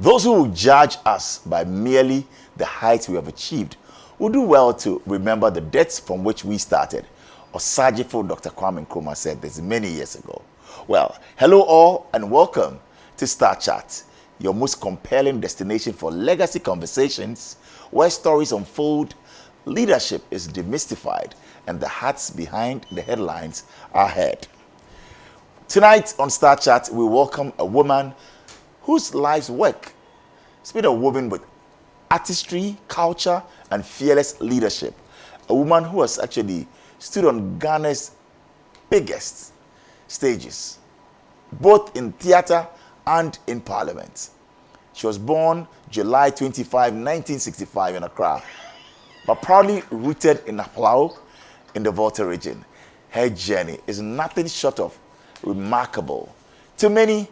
Those who will judge us by merely the heights we have achieved will do well to remember the depths from which we started. Osajifo Dr. Kwame Nkrumah said this many years ago. Well, hello all and welcome to Starr Chat, your most compelling destination for legacy conversations where stories unfold, leadership is demystified, and the hearts behind the headlines are heard. Tonight on Starr Chat, we welcome a woman whose life's work has been woven with artistry, culture, and fearless leadership. A woman who has actually stood on Ghana's biggest stages, both in theater and in parliament. She was born July 25, 1965 in Accra, but proudly rooted in Aflao in the Volta region. Her journey is nothing short of remarkable. To many,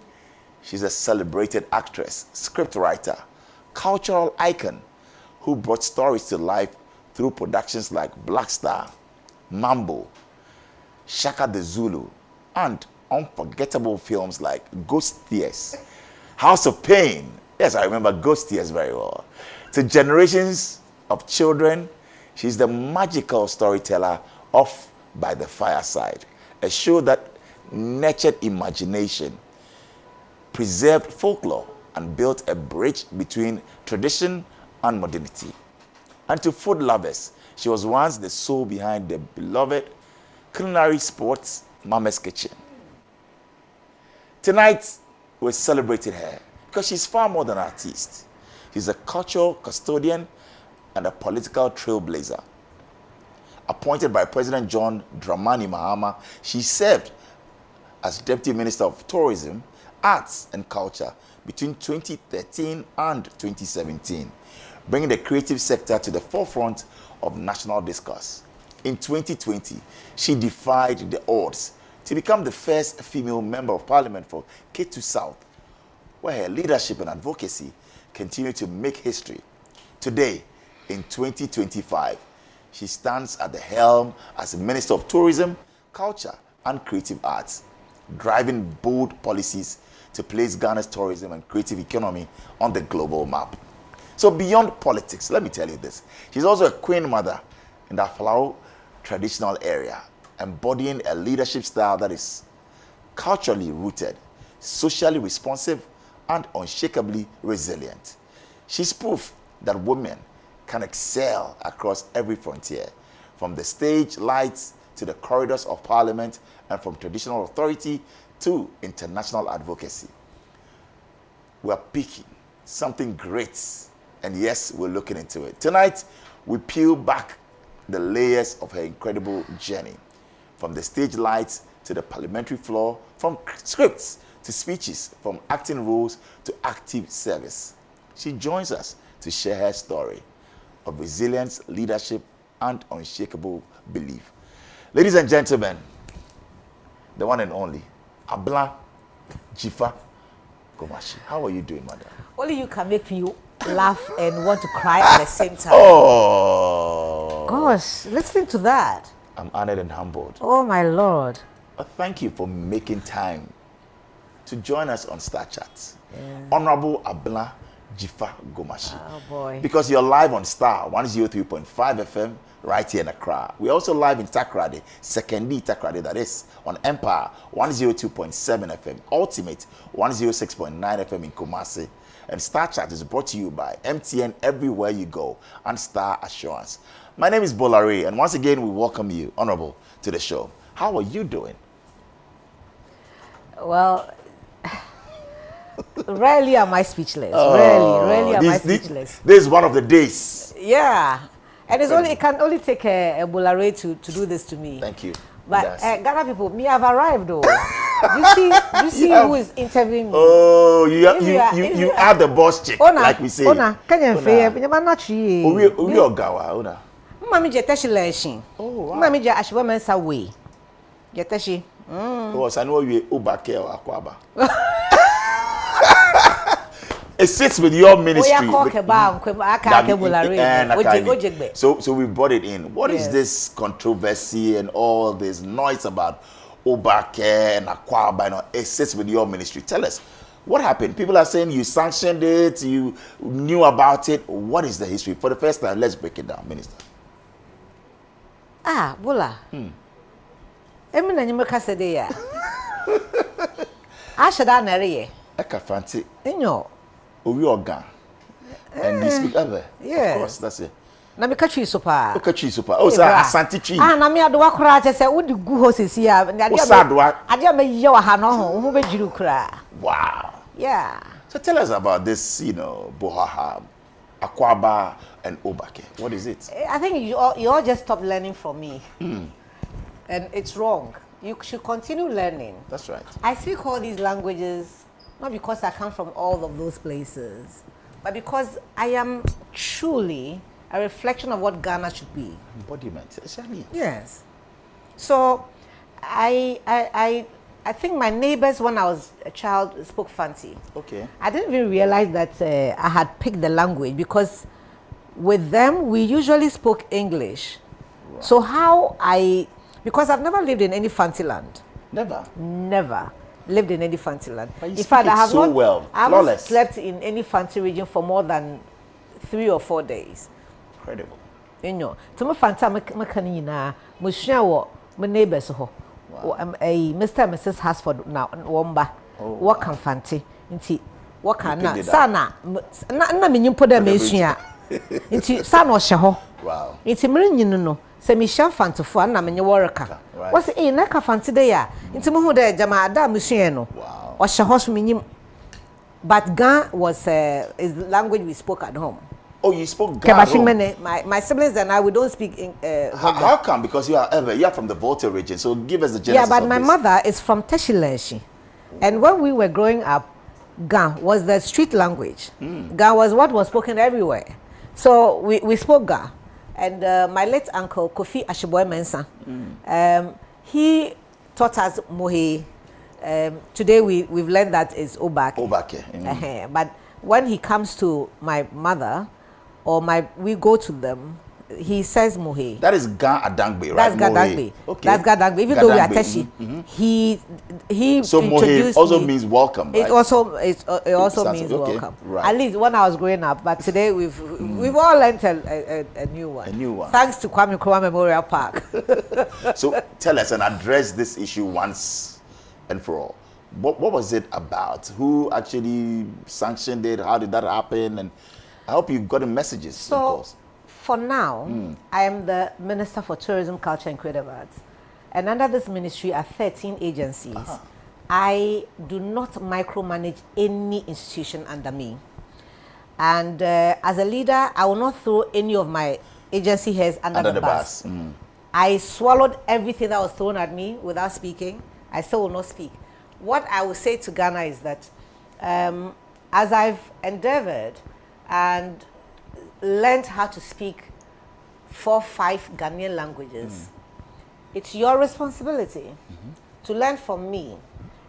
she's a celebrated actress, scriptwriter, cultural icon who brought stories to life through productions like Black Star, Mambo, Shaka the Zulu, and unforgettable films like Ghost Tears, House of Pain. Yes, I remember Ghost Tears very well. To generations of children, she's the magical storyteller of By the Fireside, a show that nurtured imagination, preserved folklore, and built a bridge between tradition and modernity. And to food lovers, she was once the soul behind the beloved culinary sports Mama's Kitchen. Tonight, we're celebrating her because she's far more than an artist. She's a cultural custodian and a political trailblazer. Appointed by President John Dramani Mahama, she served as Deputy Minister of Tourism, Arts and Culture between 2013 and 2017, bringing the creative sector to the forefront of national discourse. In 2020, she defied the odds to become the first female member of parliament for K2 South, where her leadership and advocacy continue to make history. Today, in 2025, she stands at the helm as Minister of Tourism, Culture and Creative Arts, driving bold policies to place Ghana's tourism and creative economy on the global map. So beyond politics, let me tell you this. She's also a queen mother in the Aflao traditional area, embodying a leadership style that is culturally rooted, socially responsive, and unshakably resilient. She's proof that women can excel across every frontier, from the stage lights to the corridors of parliament, and from traditional authority to international advocacy. We're picking something great, and yes, we're looking into it. Tonight, we peel back the layers of her incredible journey, from the stage lights to the parliamentary floor, from scripts to speeches, from acting roles to active service. She joins us to share her story of resilience, leadership, and unshakable belief. Ladies and gentlemen, the one and only, Abla Dzifa Gomashie. How are you doing, madam? Only you can make me laugh and want to cry at the same time. Oh! Gosh, listen to that. I'm honored and humbled. Oh, my Lord. Thank you for making time to join us on Starr Chat. Yeah. Honorable Abla Dzifa Gomashie. Oh, boy. Because you're live on Starr 103.5 FM right here in Accra. We're also live in Takrade, Sekendi Takrade, that is, on Empire 102.7 FM, Ultimate 106.9 FM in Kumasi. And Starr Chat is brought to you by MTN everywhere you go and Starr Assurance. My name is Bola Ray, and once again we welcome you, Honorable, to the show. How are you doing? Well, rarely am I speechless. Rarely am I speechless. This is one of the days. Yeah. And it can only take a Bola Ray to do this to me. Thank you. But Ghana people, me have arrived though. you see who is interviewing me? Oh, you are the boss chick, like we say. Ona, can you fair? You are not she. We are gawa, Ona. Mami jetashi leshin. Oh, wow. Mami je ashwa mensa way. Jetashi. Oh, so I know you Ubake or Akwaba. It sits with your ministry. So we brought it in. What is this controversy and all this noise about Obake and Akwaba? It sits with your ministry. Tell us, What happened? People are saying you sanctioned it, you knew about it. What is the history? For the first time, let's break it down, Minister. Bola. Emi na nyime kase de ya. Ashada na re. Eka fanti. Enyo. Owi organ. And you speak other. Yeah. Of course, that's it. Na me kachi so pa. O kachi so pa. O sa asante chi. Na me adowa kura che se wo di gu ho sesi ya. Ade me ye wa ha no ho. Ho be jiru kura. Wow. Yeah. So tell us about this, Bohaha, Akwaba, and Obake. What is it? I think you all just stop learning from me. And it's wrong. You should continue learning. That's right. I speak all these languages, not because I come from all of those places, but because I am truly a reflection of what Ghana should be. Embodiment. Exactly. Yes. So, I think my neighbors, when I was a child, spoke Fanti. Okay. I didn't even realize that I had picked the language because with them, we usually spoke English. Right. So because I've never lived in any fancy land. Never? Never lived in any fancy land. But you in fact, I have so not, well. I haven't slept in any fancy region for more than 3 or 4 days. Incredible. You know, to my fancy, my canina, my share my neighbors ho. A Mr. and Mrs. Hasford now, Womba. What can fancy? Inti, what can na sana na me nyimpo da me sua. Inti sana o hye ho. Wow. Inti mere nyinu no. Se me hye fantofo na me nye woreka. What say na ka fanti de ya. Inti mo hu de jama da me sua no. Wow. O hye ho so me nyim. But Ga was is the language we spoke at home. Oh, you spoke Ghana. My siblings and I, we don't speak. How come? Because you are from the Volta region. So give us the genesis. Yeah, but my mother is from Teshileshi, and when we were growing up, Ga was the street language. Ga was what was spoken everywhere. So we spoke Ga, and my late uncle Kofi Ashiboy Mensah, he taught us Mohe. Today we've learned that it's Obake. Obake. But when he comes to my mother. Or we go to them, he says Mohe. That is Ga Adangbe, right? That's Ga Adangbe. Okay. That's Ga Adangbe. Even though we are Teshi, he so introduced Mohe also me. Means welcome, right? It also means welcome. Right. At least when I was growing up, but today we've all learned a new one. A new one. Thanks to Kwame Nkrumah Memorial Park. So tell us and address this issue once and for all. What was it about? Who actually sanctioned it? How did that happen? And I hope you got the messages. So, for now, I am the Minister for Tourism, Culture and Creative Arts. And under this ministry are 13 agencies. I do not micromanage any institution under me. And as a leader, I will not throw any of my agency heads under the bus. I swallowed everything that was thrown at me without speaking. I still will not speak. What I will say to Ghana is that as I've endeavored and learned how to speak 4, 5 Ghanaian languages, it's your responsibility to learn from me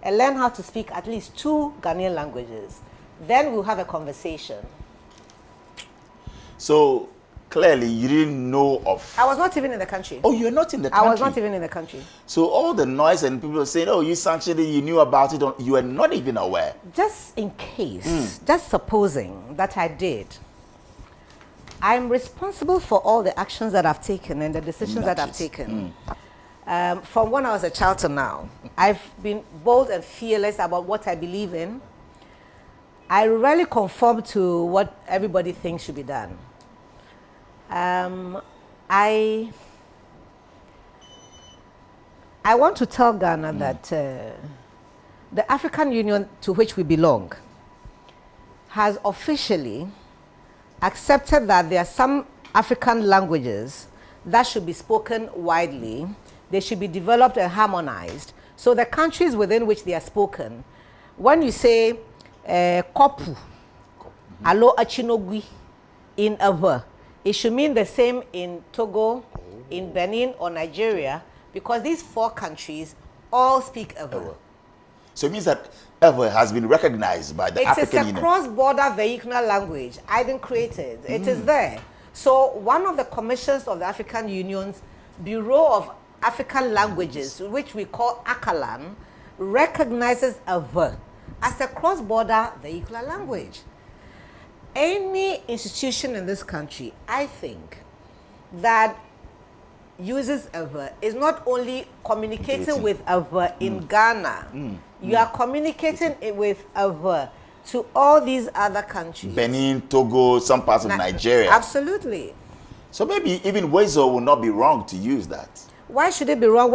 and learn how to speak at least 2 Ghanaian languages. Then we'll have a conversation. So clearly you didn't know of... I was not even in the country. Oh, you're not in the country? I was not even in the country. So all the noise and people are saying, oh, you sanctioned it, you knew about it, you were not even aware. Just in case, just supposing that I did, I'm responsible for all the actions that I've taken and the decisions that I've taken. From when I was a child to now, I've been bold and fearless about what I believe in. I rarely conform to what everybody thinks should be done. I want to tell Ghana that the African Union to which we belong has officially accepted that there are some African languages that should be spoken widely. They should be developed and harmonized. So the countries within which they are spoken, when you say kopu, alo achinogui in Ava, it should mean the same in Togo, in Benin or Nigeria, because these 4 countries all speak Ava. So it means that Ava has been recognized by the African Union. It is a cross-border vehicular language. I didn't create it. It is there. So one of the commissions of the African Union's Bureau of African Languages, which we call ACALAN, recognizes Ava as a cross-border vehicular language. Any institution in this country, I think, that uses Ewe is not only communicating with Ewe in Ghana, you are communicating with Ewe to all these other countries. Benin, Togo, some parts of Nigeria. Absolutely. So maybe even Wezo will not be wrong to use that. Why should it be wrong?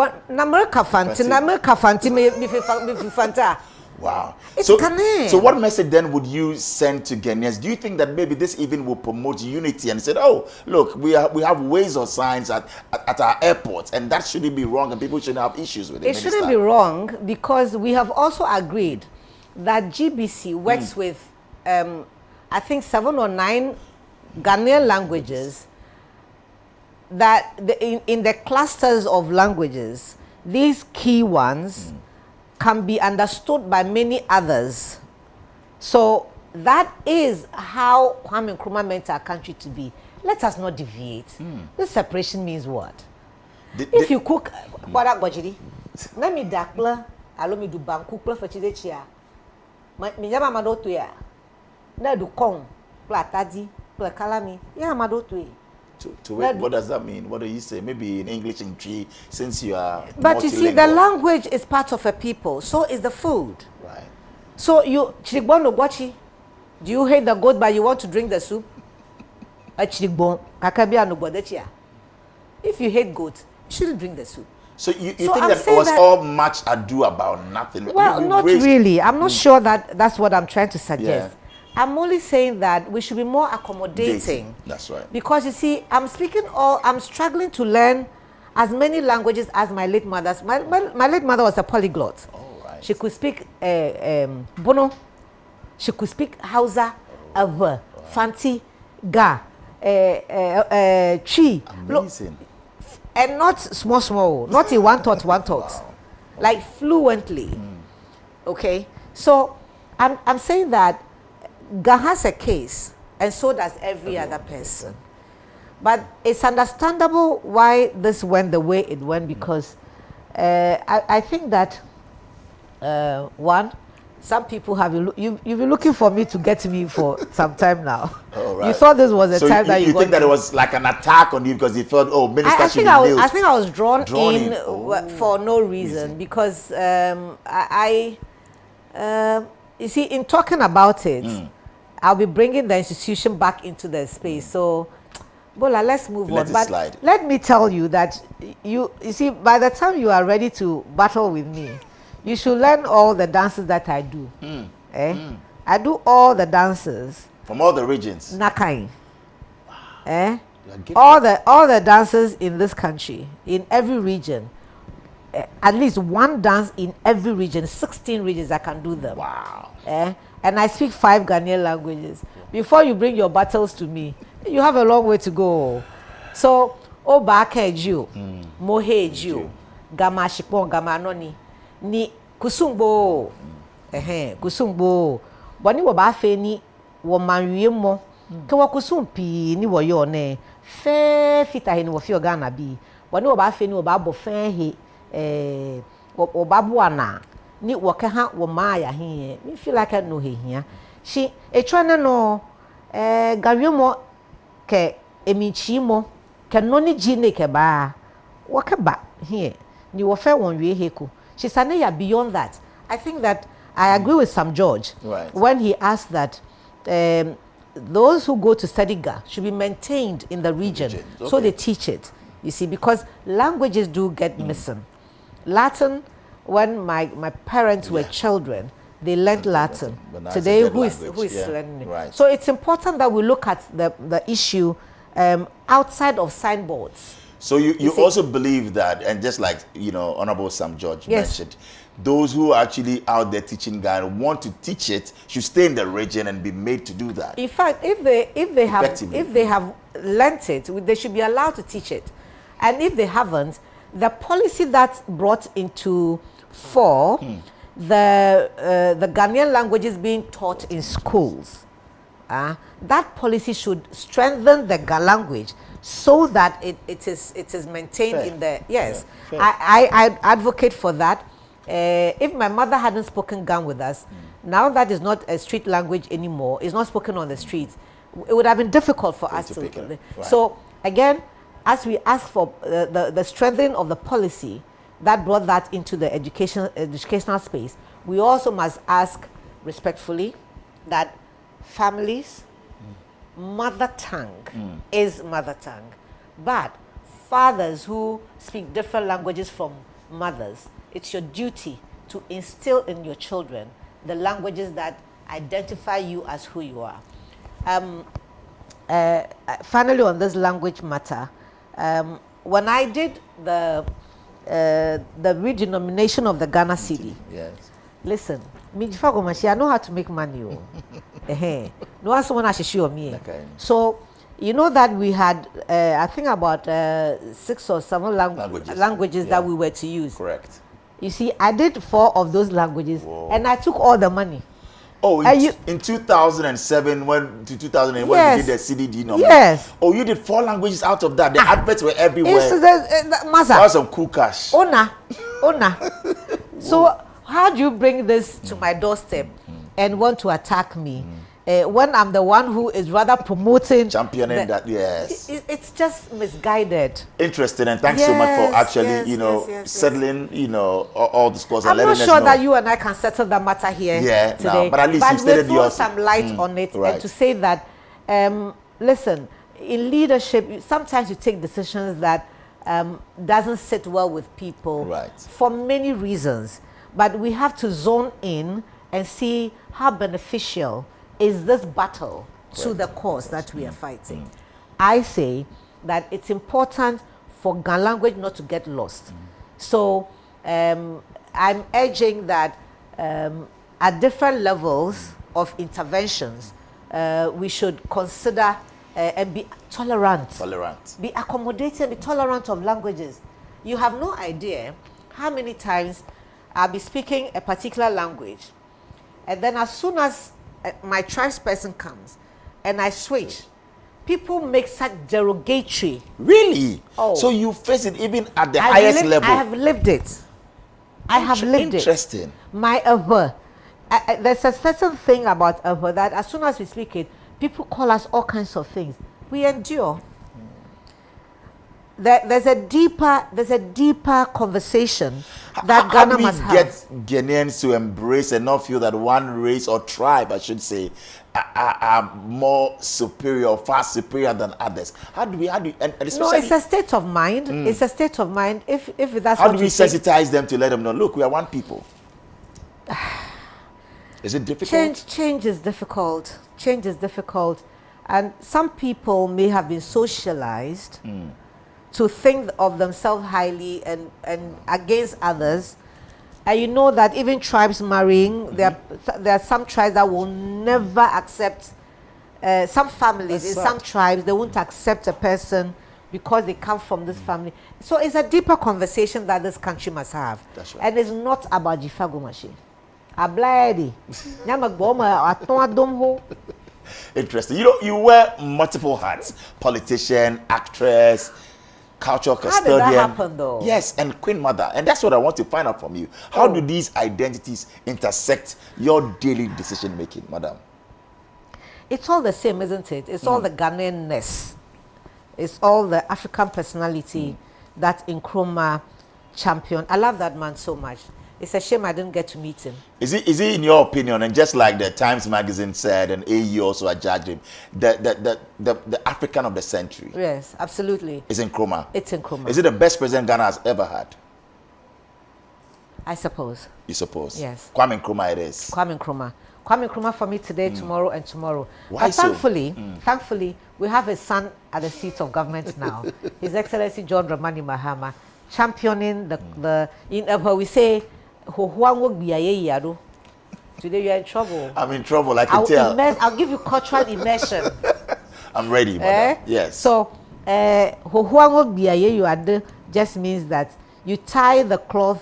Wow. It's So Ghanaian. so what message then would you send to Ghanaians? Do you think that maybe this even will promote unity and said, oh, look, we have ways or signs at our airports, and that shouldn't be wrong, and people shouldn't have issues with it? It shouldn't be wrong, because we have also agreed that GBC works with, I think, 7 or 9 Ghanaian languages, that in the clusters of languages, these key ones can be understood by many others. So that is how Kwame Nkrumah meant our country to be. Let us not deviate. This separation means what? If you cook, what I got you? Let me dakla, allow me do banku for chidechia. Me yama madotu ya. Na do kong, platadi, plakalami. Ya madotu. What does that mean? What do you say? Maybe in English in Tree, since you are. But you see, the language is part of a people. So is the food. Right. So you, chirigbon ogwachi, do you hate the goat but you want to drink the soup? Chirigbon, kakabia no bodechia. If you hate goat, you shouldn't drink the soup. So you think that it was all much ado about nothing? Well, not really. I'm not sure that that's what I'm trying to suggest. Yeah. I'm only saying that we should be more accommodating. That's right. Because you see, I'm struggling to learn as many languages as my late mother's. My late mother was a polyglot. Oh, right. She could speak Bono. She could speak Hausa, Ewe, Fanti, Ga, Chi. Amazing. And not small, not in one thought. Wow. Like fluently. Okay? So I'm saying that Ga has a case, and so does every other person. But it's understandable why this went the way it went, because I think that, one, some people have you've been looking for me to get me for some time now. Oh, right. You thought this was a time that you think that it was like an attack on you because you felt, oh, minister should be nailed. I think I was drawn in for no reason, because you see, in talking about it, I'll be bringing the institution back into the space. So, Bola, let's move on. But slide. Let me tell you that you see, by the time you are ready to battle with me, you should learn all the dances that I do. I do all the dances from all the regions. Nakai. All the dances in this country, in every region. At least one dance in every region, 16 regions, I can do them. Wow. And I speak 5 Ghanaian languages. Before you bring your battles to me, you have a long way to go. So, Obake Eju, Mohe Eju, Gamashipon, Gamanoni, Ni Kusumbo, Kusumbo, Bani Wabafe ni Wamanyuemo, Kawakusumpi, ni Wayone, Fair Fita in Wafio Ghana be, Bani Wabafe ni Wababo Fair, Obabuana. Ni wakaha wamaya here. Me feel like I know here. She a tryna no garyumo ke emichimo ke noni jine ke ba wakaba here. Ni wofe wonwe heku. She said ya beyond that. I think that I agree with Sam George when he asked that those who go to study Ga should be maintained in the region. Okay. So they teach it. You see, because languages do get missing. Latin, when my parents were children, they learned Latin. Today, who is learning it? Right. So it's important that we look at the issue outside of signboards. So you also believe that, and just like, Honorable Sam George mentioned, those who are actually out there teaching Ghana want to teach it should stay in the region and be made to do that. In fact, if they have learnt it, they should be allowed to teach it. And if they haven't, the policy that brought into fore the Ghanaian languages being taught in schools, that policy should strengthen the Ga language so that it is maintained in the I advocate for that. If my mother hadn't spoken Ga with us, Now that is not a street language anymore, it's not spoken on the streets, it would have been difficult for us to pick it up. Right. So again, as we ask for the strengthening of the policy that brought that into the educational space, we also must ask respectfully that families, mother tongue is mother tongue, but fathers who speak different languages from mothers, it's your duty to instill in your children the languages that identify you as who you are. Finally, on this language matter, when I did the redenomination of the Ghana cedi, yes. Listen, Dzifa Gomashie, I know how to make money. No one someone has to show me. Okay. So you know that we had, I think about 6 or 7 languages that we were to use. Correct. You see, I did 4 of those languages, and I took all the money. Oh, in 2007, to 2008, when you did the CDD number. Yes. Oh, you did 4 languages out of that. The adverts were everywhere. That was some cool cash. Ona. So how do you bring this to my doorstep and want to attack me when I'm the one who is rather promoting, championing that? Yes. It's just misguided. Interesting, and thanks so much for actually, settling, all the scores. I'm not sure that you and I can settle the matter here today. No, but at least you stated throw some light on it, and to say that, listen, in leadership, sometimes you take decisions that doesn't sit well with people for many reasons. But we have to zone in and see how beneficial is this battle to the cause that we are fighting. I say that it's important for Ghana language not to get lost. So I'm urging that at different levels of interventions, we should consider and be tolerant. Be accommodating, be tolerant of languages. You have no idea how many times I'll be speaking a particular language, and then as soon as my tribesperson comes and I switch, people make such derogatory. Really? Oh. So you face it even at the highest level? I have lived it. I have lived it. Interesting. My there's a certain thing about that as soon as we speak it, people call us all kinds of things. We endure. There's a deeper conversation that Ghana must have. How do we get Ghanaians to embrace and not feel that one race or tribe, I should say, are more superior or far superior than others? How do we, and no, it's a state of mind. It's a state of mind. If that's how do we sensitize them to let them know, look, we are one people? Is it difficult? Change is difficult. Change is difficult. And some people may have been socialized to think of themselves highly and against others. And you know that even tribes marrying, there are some tribes that will never accept, some families in some tribes, they won't accept a person because they come from this family. So it's a deeper conversation that this country must have. That's right. And it's not about Dzifa Gomashie. Abla Dzifa. Interesting. You wear multiple hats: politician, actress, cultural custodian. How did that happen, though? Yes, and Queen Mother. And that's what I want to find out from you. How do these identities intersect your daily decision making, madam? It's all the same, isn't it? It's all the Ghanaian-ness. It's all the African personality that Nkrumah championed. I love that man so much. It's a shame I didn't get to meet him. Is he in your opinion, and just like the Times magazine said, and AU also adjudged him, the African of the century? Yes, absolutely. It's Nkrumah. It's Nkrumah. Is it the best president Ghana has ever had? I suppose. You suppose? Yes. Kwame Nkrumah it is. Kwame Nkrumah for me today, tomorrow, and tomorrow. Why but thankfully, we have a son at the seat of government now. His Excellency John Dramani Mahama, championing we say, today you are in trouble. I'm in trouble, I can tell. I'll give you cultural immersion. I'm ready, madam. Yes. So, just means that you tie the cloth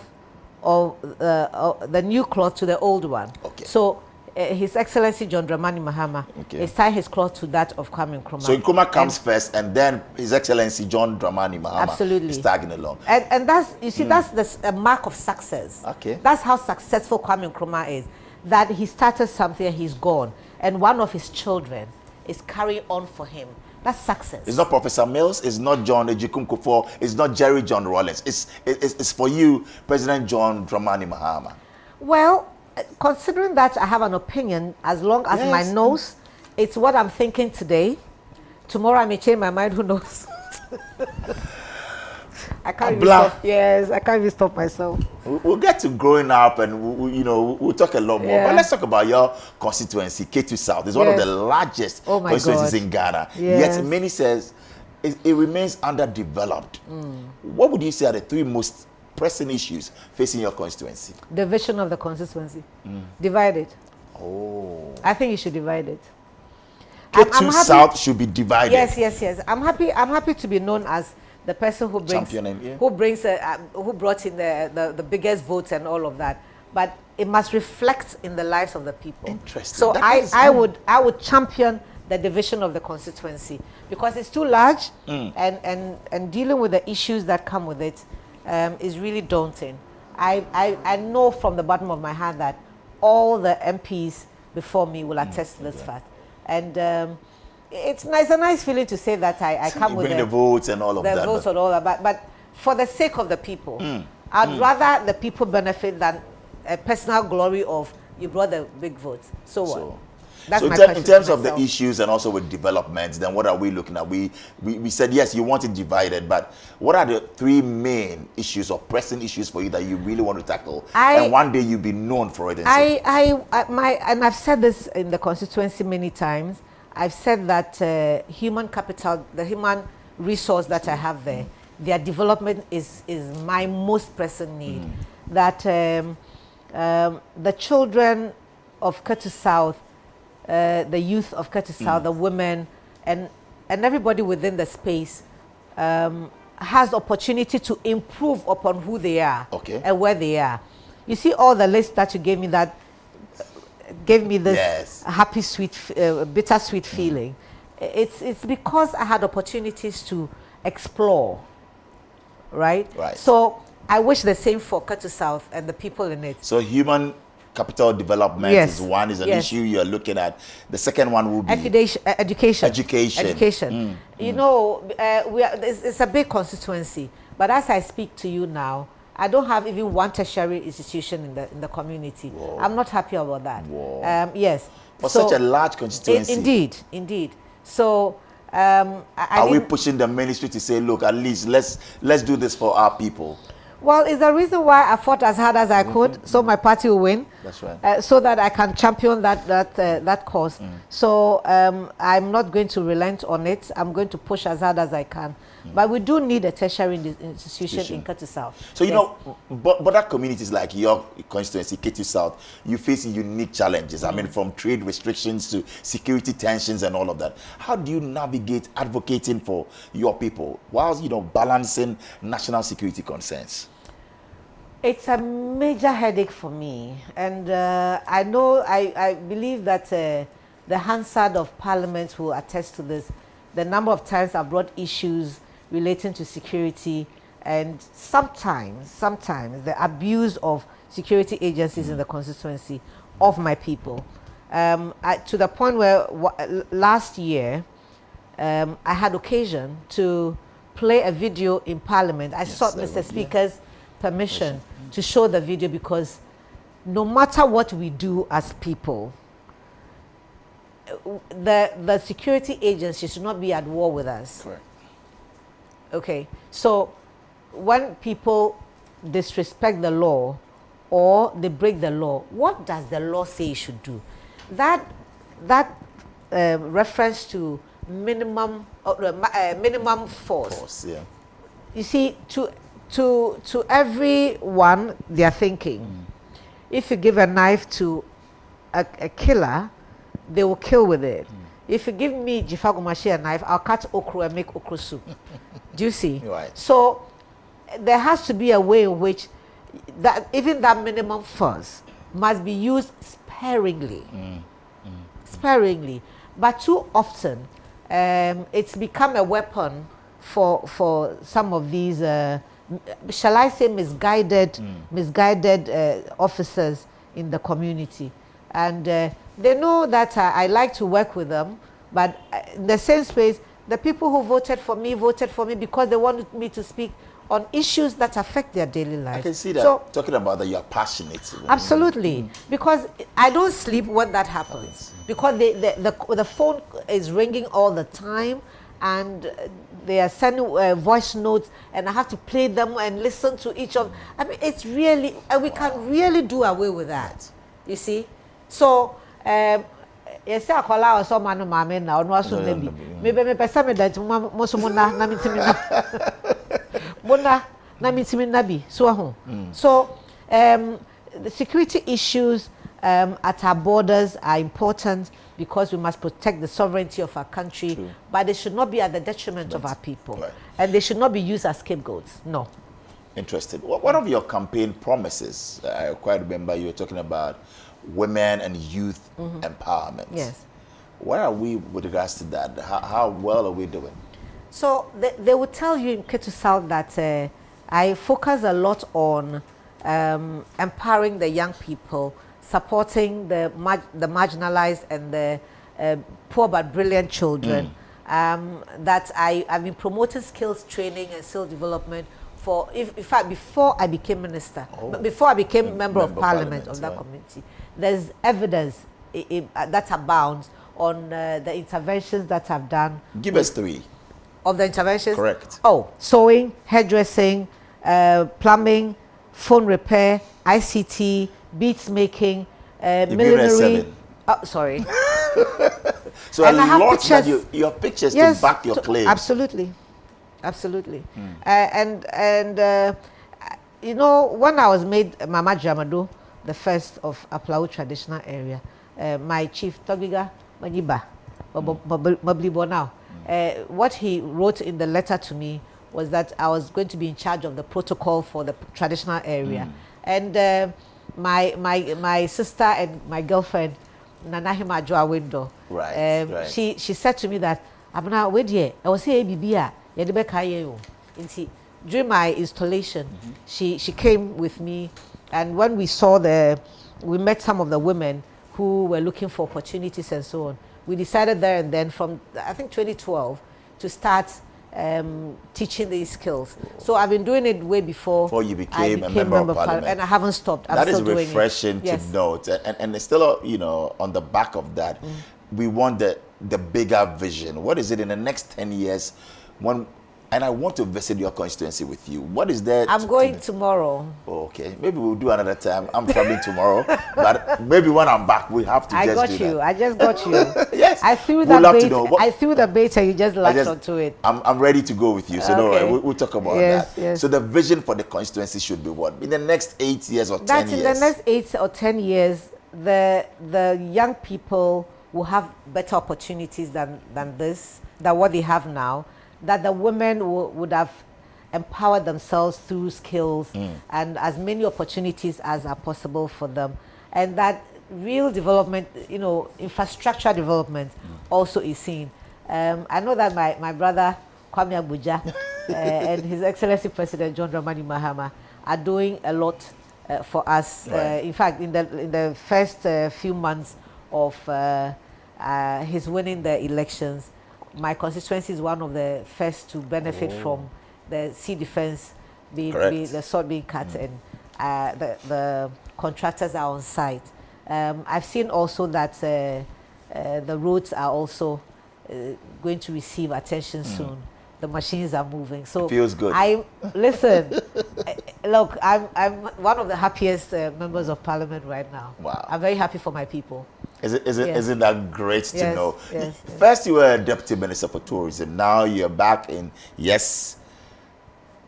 of the new cloth to the old one. Okay. So, His Excellency John Dramani Mahama is tying his cloth to that of Kwame Nkrumah. So Nkrumah comes first, and then His Excellency John Dramani Mahama is tagging along. And that's, you see, that's a mark of success. Okay. That's how successful Kwame Nkrumah is. that he started something and he's gone, and one of his children is carrying on for him. That's success. It's not Professor Mills, it's not John Ejikun Kufuor, it's not Jerry John Rawlings. It's for you, President John Dramani Mahama. Well, considering that I have an opinion, as long as my nose, it's what I'm thinking today. Tomorrow I may change my mind, who knows? I can't even stop. Yes, I can't even stop myself. We'll get to growing up, and we'll talk a lot more. But let's talk about your constituency, Ketu South. It's one of the largest constituencies in Ghana. Yet many says it remains underdeveloped. What would you say are the three most pressing issues facing your constituency? Division of the constituency. Divide it. Oh. I think you should divide it. Ketu South should be divided. Yes. I'm happy to be known as the person who brings who brought in the biggest votes and all of that, but it must reflect in the lives of the people. Interesting. So I would champion the division of the constituency because it's too large, and dealing with the issues that come with it is really daunting. I know from the bottom of my heart that all the MPs before me will attest to this fact, and it's a nice feeling to say that I come with the votes and all of that. The votes and all that, but for the sake of the people, I'd rather the people benefit than a personal glory of you brought the big votes. So what? That's my question in terms of the issues and also with developments, then what are we looking at? We said, yes, you want it divided, but what are the three main issues or pressing issues for you that you really want to tackle? And one day you'll be known for it. And I've said this in the constituency many times. I've said that human capital, the human resource that I have there, their development is my most pressing need. That the children of Ketu South, the youth of Ketu South, the women, and everybody within the space has opportunity to improve upon who they are and where they are. You see all the lists that you gave me that gave me this happy, sweet, bittersweet feeling. It's because I had opportunities to explore, right? So I wish the same for Ketu South and the people in it. So human capital development is one, is an issue you're looking at. The second one will be education. You know, it's a big constituency, but as I speak to you now, I don't have even one tertiary institution in the community. Whoa. I'm not happy about that. Yes. For such a large constituency. Indeed. So are we pushing the ministry to say, look, at least let's do this for our people? Well, it's the reason why I fought as hard as I could, so my party will win. That's right. So that I can champion that cause. So I'm not going to relent on it. I'm going to push as hard as I can. But we do need a tertiary institution in Ketu South. So, you know, but that communities like your constituency, Ketu South, you face unique challenges. I mean, from trade restrictions to security tensions and all of that. How do you navigate advocating for your people whilst, balancing national security concerns? It's a major headache for me, and I believe that the Hansard of Parliament will attest to this. The number of times I've brought issues relating to security, and sometimes the abuse of security agencies in the constituency of my people, to the point where last year I had occasion to play a video in Parliament. I sought Mr. Speaker's permission to show the video, because no matter what we do as people, the security agency should not be at war with us. Correct. Okay, so when people disrespect the law or they break the law, what does the law say you should do? That reference to minimum force. You see, to everyone, they are thinking, if you give a knife to a killer, they will kill with it. If you give me Dzifa Gomashie a knife, I'll cut okra and make okra soup. Do you see? Right. So there has to be a way in which even that minimum force must be used sparingly. Sparingly. But too often, it's become a weapon for some of these, shall I say, misguided officers in the community. And they know that I like to work with them, but in the same space, the people who voted for me because they wanted me to speak on issues that affect their daily lives. I can see that. So, talking about that, you're passionate. Absolutely. Because I don't sleep when that happens. Because the phone is ringing all the time, and they are sending voice notes, and I have to play them and listen to each of. I mean, it's really, and we can really do away with that. You see? So, yes, I call out some man, mamma, now, no, so maybe me person that Mosomona, Mona, Namitimin Nabi, so So, the security issues at our borders are important because we must protect the sovereignty of our country, but they should not be at the detriment of our people. Right. And they should not be used as scapegoats. No. Interesting. One of your campaign promises, I quite remember you were talking about women and youth empowerment. Yes. Where are we with regards to that? How well are we doing? So they will tell you in Ketu South that I focus a lot on empowering the young people, supporting the marginalized and the poor but brilliant children. That I've been promoting skills training and skill development for, in fact, before I became minister, before I became member of parliament of that community. There's evidence that abounds on the interventions that I've done. Give us 3. Of the interventions? Correct. Oh, sewing, hairdressing, plumbing, phone repair, ICT, beads making, millinery. Oh, sorry. So and a lot that you have pictures to back your claim. Absolutely. Absolutely. You know, when I was made Mama Jamado, the first of Aplau traditional area, my chief Togiga Maniba, Mablibo now, what he wrote in the letter to me was that I was going to be in charge of the protocol for the traditional area. And my sister and my girlfriend, Nanahima Joa Window, right. She said to me that, Abna, wait here, I was here, Bibia, Yadibeka. During my installation, she came with me, and when we saw we met some of the women who were looking for opportunities and so on. We decided there and then from, I think 2012, to start teaching these skills. So I've been doing it way before you became a member of parliament. And I haven't stopped. That is refreshing to note. And it's still, you know, on the back of that, we want the bigger vision. What is it in the next 10 years and I want to visit your constituency with you. What is there? I'm going tomorrow. Oh, okay. Maybe we'll do another time. I'm traveling tomorrow. But maybe when I'm back, we have to I just got you. Yes. I threw the bait and you just latched onto it. I'm ready to go with you. So don't worry. We'll talk about that. Yes. So the vision for the constituency should be what? In the next 8 years or 10 years? In the next 8 or 10 years, the young people will have better opportunities than what they have now. That the women would have empowered themselves through skills and as many opportunities as are possible for them. And that real development, you know, infrastructure development also is seen. I know that my brother, Kwame Abuja, and His Excellency President John Dramani Mahama are doing a lot for us. In fact, in the first few months of his winning the elections, my constituency is one of the first to benefit from the sea defense the sword being cut and the contractors are on site. I've seen also that the roads are also going to receive attention soon. The machines are moving, so it feels good. Look, I'm one of the happiest members of parliament right now. Wow. I'm very happy for my people. Isn't that great to know? Yes. First you were a deputy minister for tourism. Now you're back in,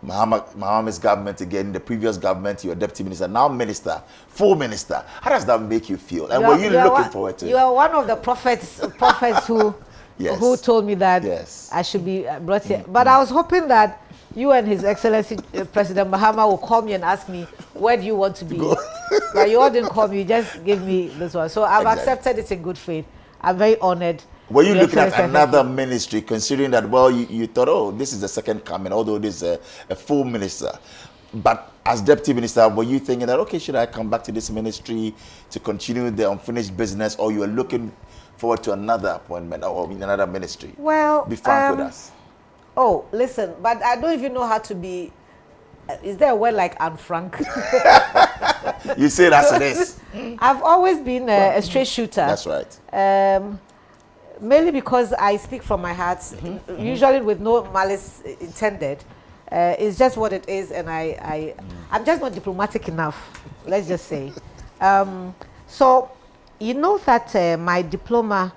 Mahama's government again. The previous government, you were deputy minister. Now minister, full minister. How does that make you feel? And were you looking forward to it? You are one of the prophets who told me that I should be brought here. But I was hoping that you and His Excellency President Mahama will call me and ask me, where do you want to be? But you all didn't call me, you just gave me this one. So I've accepted it in good faith. I'm very honored. Were you looking at another ministry, considering that, well, you thought, oh, this is the second coming, although this is a full minister. But as deputy minister, were you thinking that, okay, should I come back to this ministry to continue the unfinished business, or you were looking forward to another appointment or in another ministry? Well, be frank with us. Oh, listen, but I don't even know how to be. Is there a word like unfrank? You say that's it is. I've always been a straight shooter. That's right. Mainly because I speak from my heart, usually with no malice intended. It's just what it is, and I'm just not diplomatic enough, let's just say. So, you know that my diploma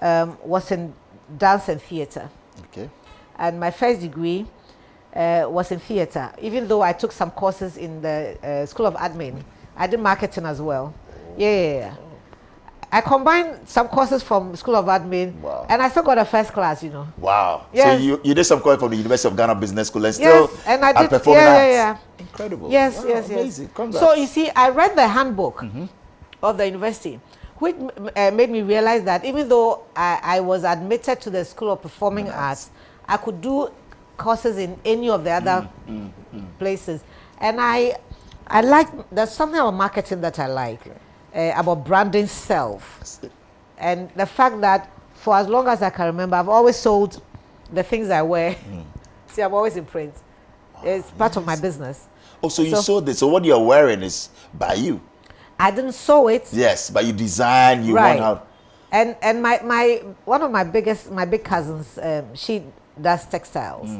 was in dance and theatre. Okay. And my first degree was in theatre, even though I took some courses in the School of Admin. I did marketing as well. Yeah. I combined some courses from School of Admin, and I still got a first class, you know. Wow. Yes. So you did some course from the University of Ghana Business School and still and I did performing arts. Yeah. Incredible. Yes, wow, yes. Amazing. Congrats. So you see, I read the handbook of the university, which made me realize that even though I was admitted to the School of Performing Arts, I could do courses in any of the other places. And I like, there's something about marketing that I like. About branding self, and the fact that for as long as I can remember, I've always sold the things I wear. See, I'm always in print. It's part of my business. Oh, so you sold this. So what you're wearing is by you? I didn't sew it. Yes, but you design, you right. want out. And my one of my big cousins, she does textiles.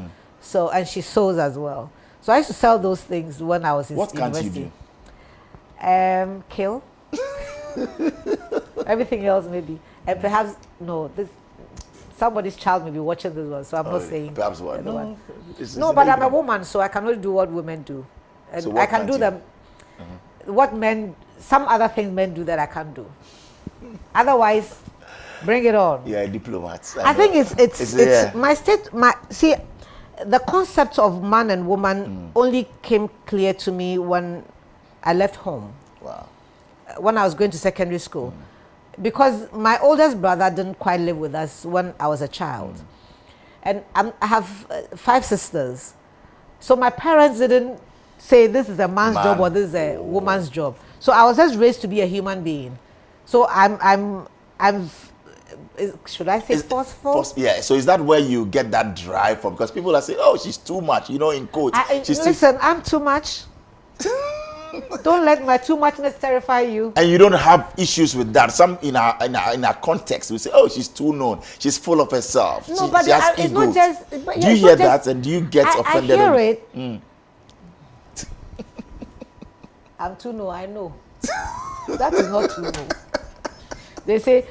So, and she sews as well. So I used to sell those things when I was in university. What can't you do? Kill. Everything else maybe, and perhaps somebody's child may be watching this one, so I'm not saying perhaps what no, but I'm a woman, so I can only do what women do, and so I can do them what some other things men do that I can't do. Otherwise, bring it on. Yeah, diplomats. I think it's see, the concept of man and woman only came clear to me when I left home. Wow. When I was going to secondary school, because my oldest brother didn't quite live with us when I was a child, and I have 5 sisters, so my parents didn't say this is a man's job or this is a woman's job. So I was just raised to be a human being. So I'm should I say forceful? Yeah. So is that where you get that drive from? Because people are saying, "Oh, she's too much," you know, in quotes. Listen, I'm too much. Don't let my too muchness terrify you. And you don't have issues with that. Some in our context, we say, "Oh, she's too known. She's full of herself. No, but it's not just. Do you hear that? And do you get offended? I hear it. I'm too known. I know. That is not too known. They say,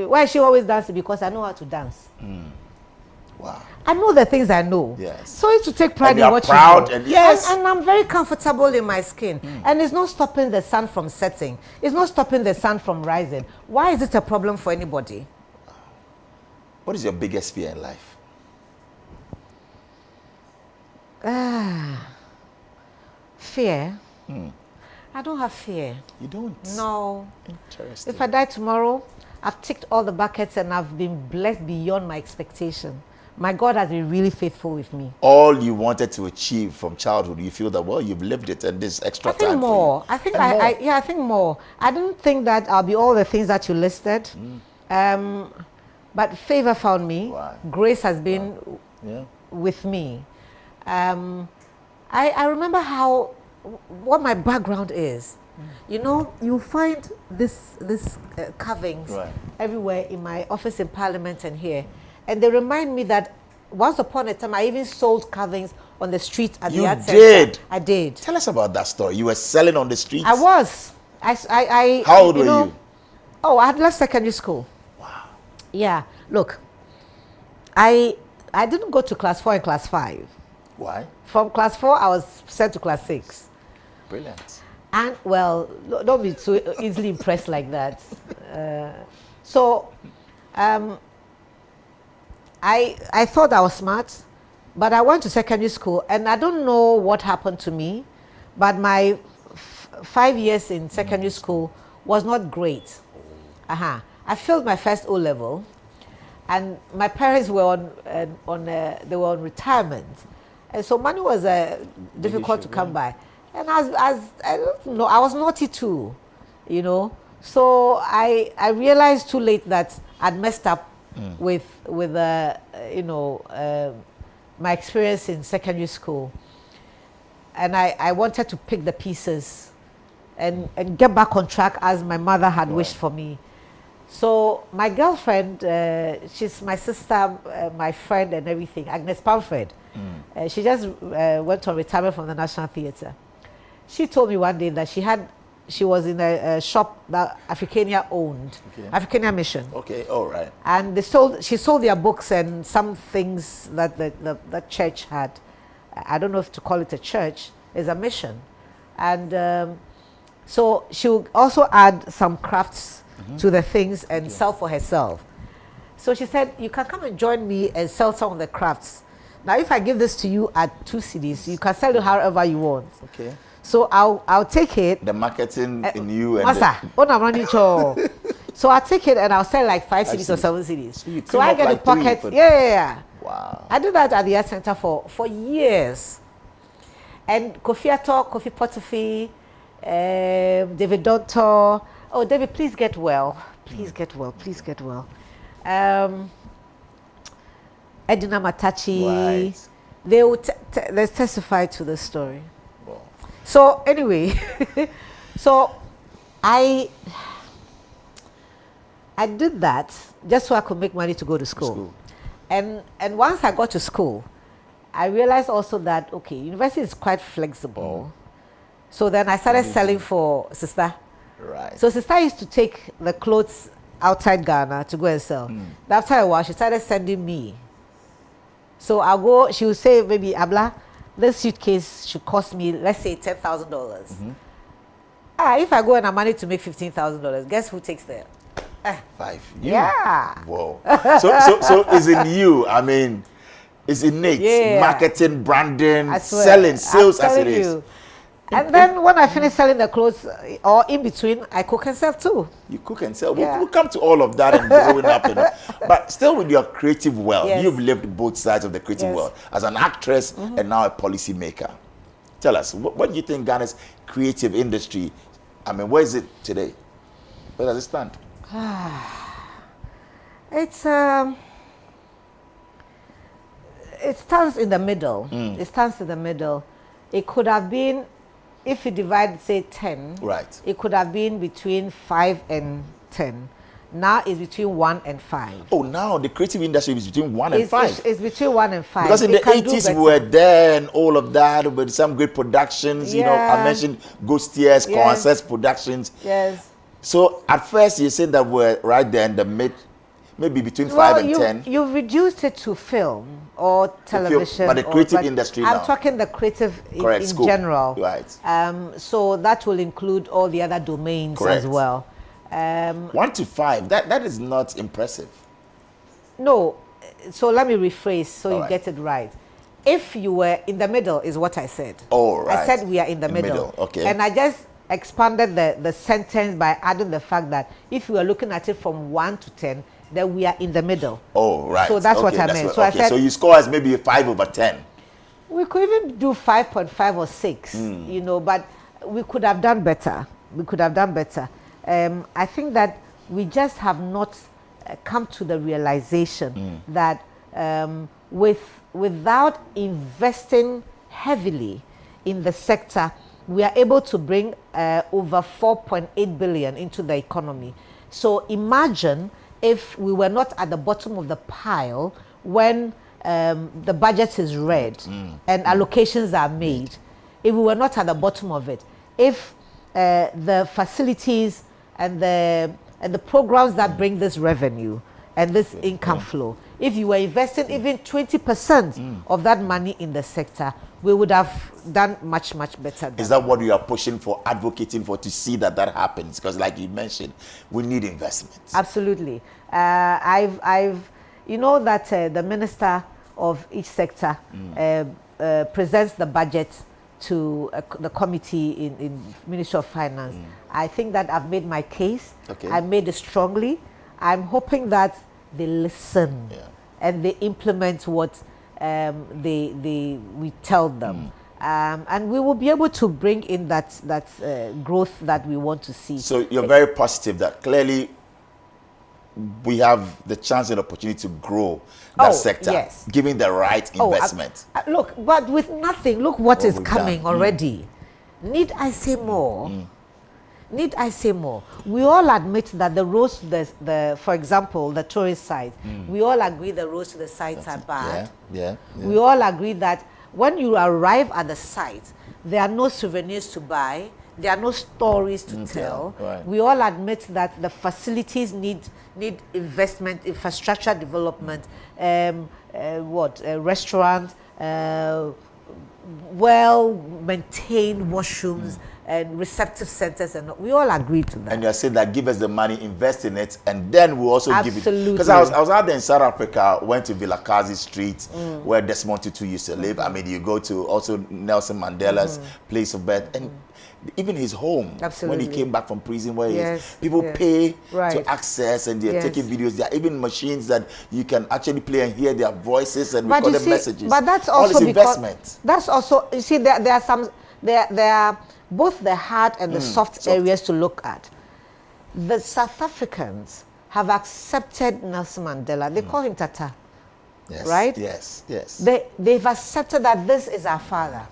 why she always dancing? Because I know how to dance. Wow. I know the things I know. Yes. So it's to take pride in what proud you know. And yes. And I'm very comfortable in my skin. And it's not stopping the sun from setting. It's not stopping the sun from rising. Why is it a problem for anybody? What is your biggest fear in life? Fear? I don't have fear. You don't? No. Interesting. If I die tomorrow, I've ticked all the buckets and I've been blessed beyond my expectation. My God has been really faithful with me. All you wanted to achieve from childhood, you feel that, well, you've lived it and this extra time. I think more. I think I think more. I didn't think that I'll be all the things that you listed. But favor found me. Wow. Grace has been with me. I remember what my background is. You know, you find this carvings everywhere in my office in Parliament and here. And they remind me that once upon a time, I even sold carvings on the street at the art center. You did? I did. Tell us about that story. You were selling on the streets? I was. How old were you? Oh, I had left secondary school. Wow. Yeah. Look, I didn't go to class 4 and class 5. Why? From class 4, I was sent to class 6. Brilliant. And, well, don't be too easily impressed like that. I thought I was smart, but I went to secondary school, and I don't know what happened to me, but my 5 years in secondary school was not great. I failed my first O-level, and my parents were on retirement, And so money was difficult to come by. And as I don't know, I was naughty too, you know. So I realized too late that I'd messed up with you know, my experience in secondary school. And I wanted to pick the pieces and get back on track as my mother had wished for me. So my girlfriend, she's my sister, my friend and everything, Agnes Pamfred. She just went on retirement from the National Theatre. She told me one day that she was in a shop that Africania owned, Africania Mission. Okay, all right. And she sold their books and some things that the church had. I don't know if to call it a church, it's a mission. And so she would also add some crafts to the things and sell for herself. So she said, you can come and join me and sell some of the crafts. Now, if I give this to you at 2 cedis, you can sell it however you want. Okay. So I'll take it. The marketing in you and so I'll take it and I'll sell like 5 cedis or 7 cedis. So I get like a pocket. Yeah. Wow. I did that at the Art Center for years. And Kofi Ato, Kofi Potifi, David Donto. Oh, David, please get well. Please get well. Please get well. Edina Matachi. Right. They will they testify to the story. Wow. So anyway, so I did that just so I could make money to go to school. And once I got to school, I realized also that, okay, university is quite flexible. So then I started selling for Sister. Right. So Sister used to take the clothes outside Ghana to go and sell. After a while, she started sending me. So I'll go, she would say, maybe, Abla, this suitcase should cost me, let's say, $10,000. If I go and I'm managed to make $15,000, guess who takes that? 5. You? Yeah. Whoa. So it's in you. I mean, it's innate. Yeah. Marketing, branding, selling, sales as it is. And then when I finish selling the clothes, or in between, I cook and sell too. You cook and sell. Yeah. We'll come to all of that and growing up. You know. But still with your creative world, you've lived both sides of the creative world. As an actress and now a policy maker. Tell us, what do you think Ghana's creative industry, I mean, where is it today? Where does it stand? It stands in the middle. It stands in the middle. It could have been, if you divide, say, 10, right, it could have been between 5 and 10. Now it's between 1 and 5. Oh, now the creative industry is between 1 and 5. It's between 1 and 5. Because in the 80s we were there and all of that with some great productions. You know, I mentioned Ghost Tears, Concerts Productions. Yes. So at first you said that we're right there in the mid, maybe between 5 and 10. You've reduced it to film or television. But the creative industry now. I'm talking the creative in general. Right. So that will include all the other domains as well. 1 to 5, that is not impressive. No. So let me rephrase so you get it right. If you were in the middle is what I said. Oh, right. I said we are in the middle. Okay. And I just expanded the sentence by adding the fact that if you are looking at it from 1 to 10, then we are in the middle. Oh, right. So that's what I meant. So I said, so you score as maybe a 5 over 10. We could even do 5.5 or 6, you know, but we could have done better. We could have done better. I think that we just have not come to the realization that without investing heavily in the sector, we are able to bring over 4.8 billion into the economy. So imagine if we were not at the bottom of the pile when the budget is read and allocations are made, if we were not at the bottom of it, if the facilities and the programs that bring this revenue and this income flow, if you were investing even 20% of that money in the sector, we would have done much, much better. Is that what you are pushing for, advocating for, to see that happens? Because like you mentioned, we need investment. Absolutely. You know that the minister of each sector presents the budget to the committee in Ministry of Finance. I think that I've made my case. Okay. I made it strongly. I'm hoping that they listen and they implement what we tell them. And we will be able to bring in that growth that we want to see. So you're very positive that clearly we have the chance and opportunity to grow that sector, yes, giving the right investment. Look, but with nothing, look what is coming done. already. Need I say more? Need I say more? We all admit that the roads to for example, the tourist sites, we all agree the roads to the sites are bad. Yeah. We all agree that when you arrive at the site, there are no souvenirs to buy, there are no stories to tell. Right. We all admit that the facilities need investment, infrastructure development, restaurant, well-maintained washrooms, and receptive centers, and we all agree to that. And you're saying that give us the money, invest in it, and then we'll also give it. Because I was out there in South Africa, went to Vilakazi Street, where Desmond Tutu used to live. I mean, you go to also Nelson Mandela's place of birth, and even his home, when he came back from prison, where people pay to access, and they're taking videos. There are even machines that you can actually play and hear their voices and record the messages. But that's all also this investment. That's also, you see, there are some, there are both the hard and the soft areas to look at. The South Africans have accepted Nelson Mandela. They call him Tata, right? Yes. They've accepted that this is our father.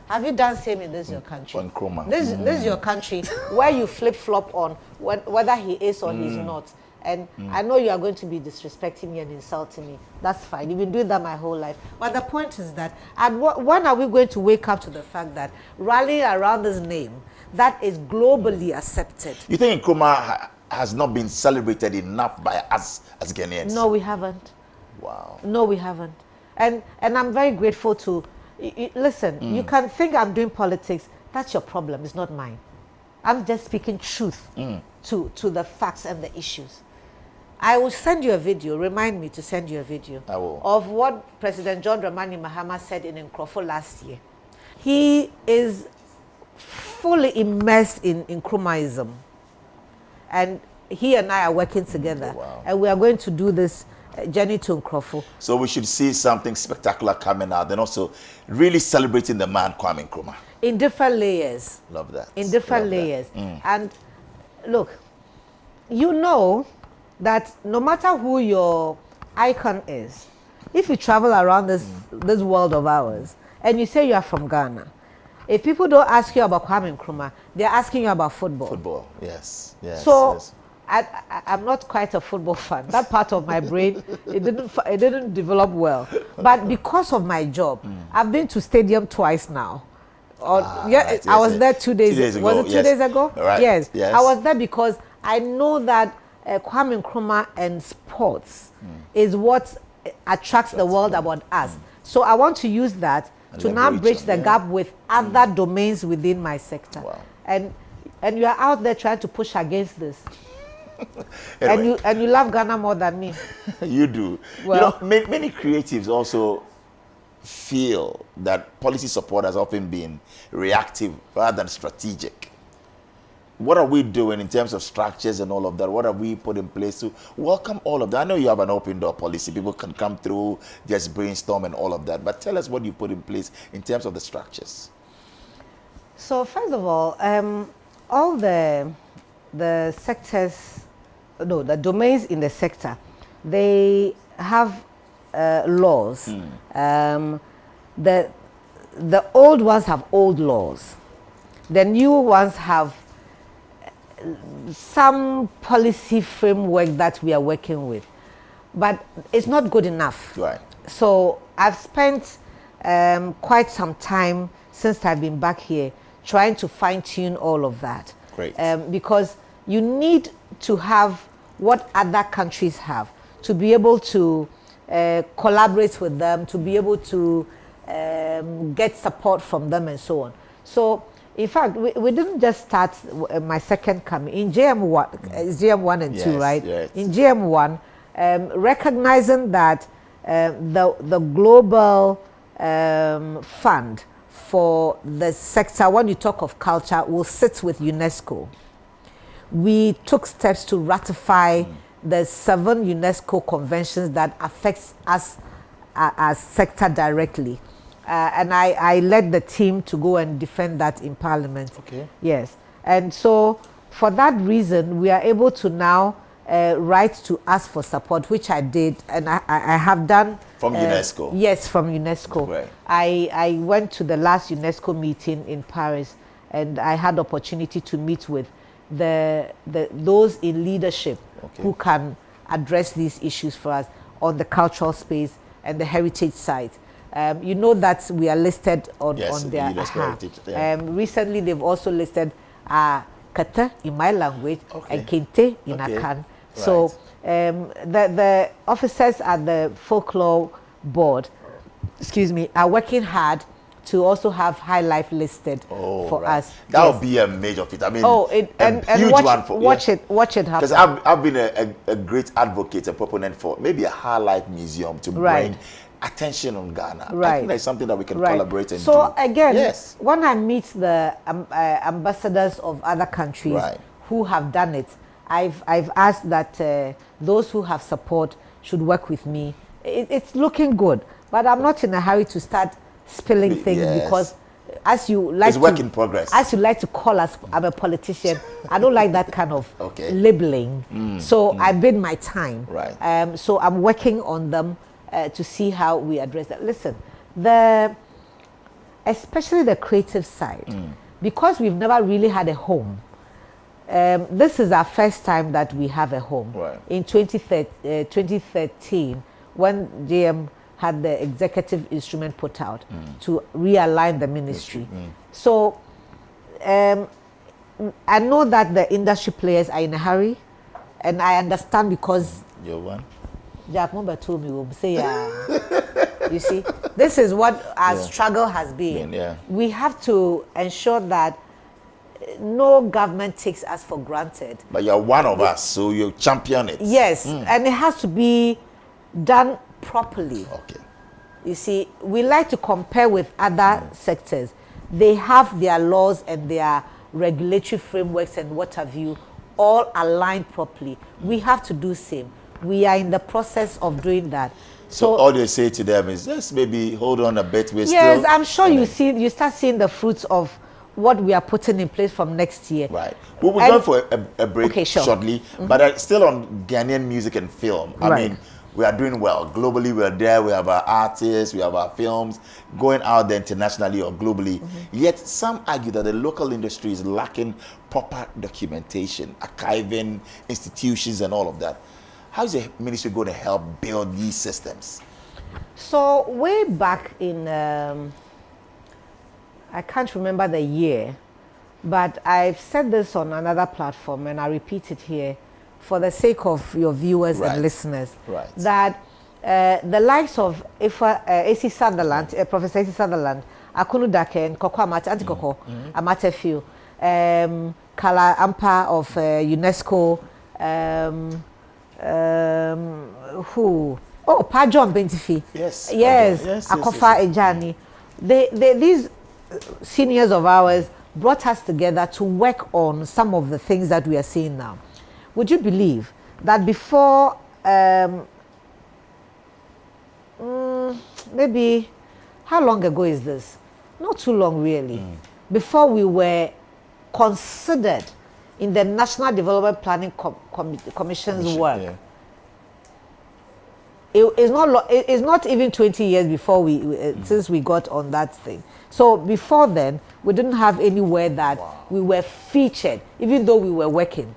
Have you done same in this your country? This is your country where you flip-flop on whether he is or he's not. And I know you are going to be disrespecting me and insulting me. That's fine. You've been doing that my whole life. But the point is that, when are we going to wake up to the fact that rallying around this name that is globally accepted? You think Nkrumah has not been celebrated enough by us as Ghanaians? No, we haven't. Wow. No, we haven't. And I'm very grateful to... Listen, you can think I'm doing politics. That's your problem. It's not mine. I'm just speaking truth to the facts and the issues. I will send you a video. Remind me to send you a video. I will. Of what President John Dramani Mahama said in Nkrofo last year. He is fully immersed in Nkrumahism. And he and I are working together. Wow. And we are going to do this journey to Nkrofo. So we should see something spectacular coming out, and also really celebrating the man Kwame Nkrumah. In different layers. Love that. In different layers. And look, you know that no matter who your icon is, if you travel around this world of ours and you say you are from Ghana, if people don't ask you about Kwame Nkrumah, they're asking you about football. Football, yes. So I'm not quite a football fan. That part of my brain, it didn't develop well. But because of my job, I've been to stadium twice now. I was there 2 days ago. Was it 2 days ago? Right. Yes. I was there because I know that Kwame Nkrumah and sports is what attracts the world about us. So I want to use that to now bridge the gap with other domains within my sector. Wow. And you are out there trying to push against this. Anyway. and you love Ghana more than me. You do. Well, many creatives also feel that policy support has often been reactive rather than strategic. What are we doing in terms of structures and all of that? What have we put in place to welcome all of that? I know you have an open door policy. People can come through, just brainstorm and all of that. But tell us what you put in place in terms of the structures. So first of all, all the sectors, no, the domains in the sector, they have laws. The old ones have old laws. The new ones have some policy framework that we are working with, but it's not good enough. Right. So I've spent quite some time since I've been back here trying to fine-tune all of that. Great. Because you need to have what other countries have to be able to collaborate with them, to be able to get support from them and so on. So in fact, we didn't just start my second coming. In JM1, it's JM1 and 2, right? Yes. In JM1, recognizing that the global fund for the sector, when you talk of culture, will sit with UNESCO. We took steps to ratify the 7 UNESCO conventions that affects us our sector directly. And I led the team to go and defend that in Parliament. Okay. Yes. And so for that reason, we are able to now write to ask for support, which I did, and I have done. From UNESCO? Yes, from UNESCO. Right. I went to the last UNESCO meeting in Paris, and I had opportunity to meet with those in leadership who can address these issues for us on the cultural space and the heritage side. You know that we are listed on their recently they've also listed Kata in my language and Kente in Akan. So the officers at the folklore board, are working hard to also have High Life listed for us. That would be a major feat. I mean, and watch it happen. Because I've been a great advocate, a proponent for maybe a High Life museum to bring attention on Ghana. I think that's something that we can collaborate and do. So again, when I meet the ambassadors of other countries who have done it, I've asked that those who have support should work with me. It's looking good, but I'm not in a hurry to start spilling things because as you like, it's work in progress. As you like to call us, I'm a politician. I don't like that kind of labeling. So I bid my time. So I'm working on them to see how we address that. Listen, especially the creative side, because we've never really had a home. This is our first time that we have a home. In 2013, when JM had the executive instrument put out to realign the ministry. So I know that the industry players are in a hurry, and I understand because you're one. Jack Mumba told me, you see, this is what our struggle has been. We have to ensure that no government takes us for granted. But you're one of us, so you champion it. Yes, and it has to be done properly. You see, we like to compare with other sectors. They have their laws and their regulatory frameworks and what have you all aligned properly. We have to do same. We are in the process of doing that. So all you say to them is just maybe hold on a bit. Yes, I'm sure you start seeing the fruits of what we are putting in place from next year. We'll be going for a break shortly, but still on Ghanaian music and film. I mean, we are doing well. Globally, we are there. We have our artists, we have our films going out there internationally or globally. Yet some argue that the local industry is lacking proper documentation, archiving, institutions and all of that. How is the ministry going to help build these systems? So way back in, I can't remember the year, but I've said this on another platform and I repeat it here for the sake of your viewers and listeners, that the likes of A.C. Sutherland, Professor A.C. Sutherland, Akunu Dake, and Koko Amate, Auntie Koko Amatefiu, Kala Ampa of UNESCO, Pa John Bentifi, Akofa Ejani. These seniors of ours brought us together to work on some of the things that we are seeing now. Would you believe that before, maybe, how long ago is this? Not too long, really. Before we were considered in the National Development Planning Commission's work. It's not even 20 years before since we got on that thing. So before then, we didn't have anywhere that we were featured, even though we were working.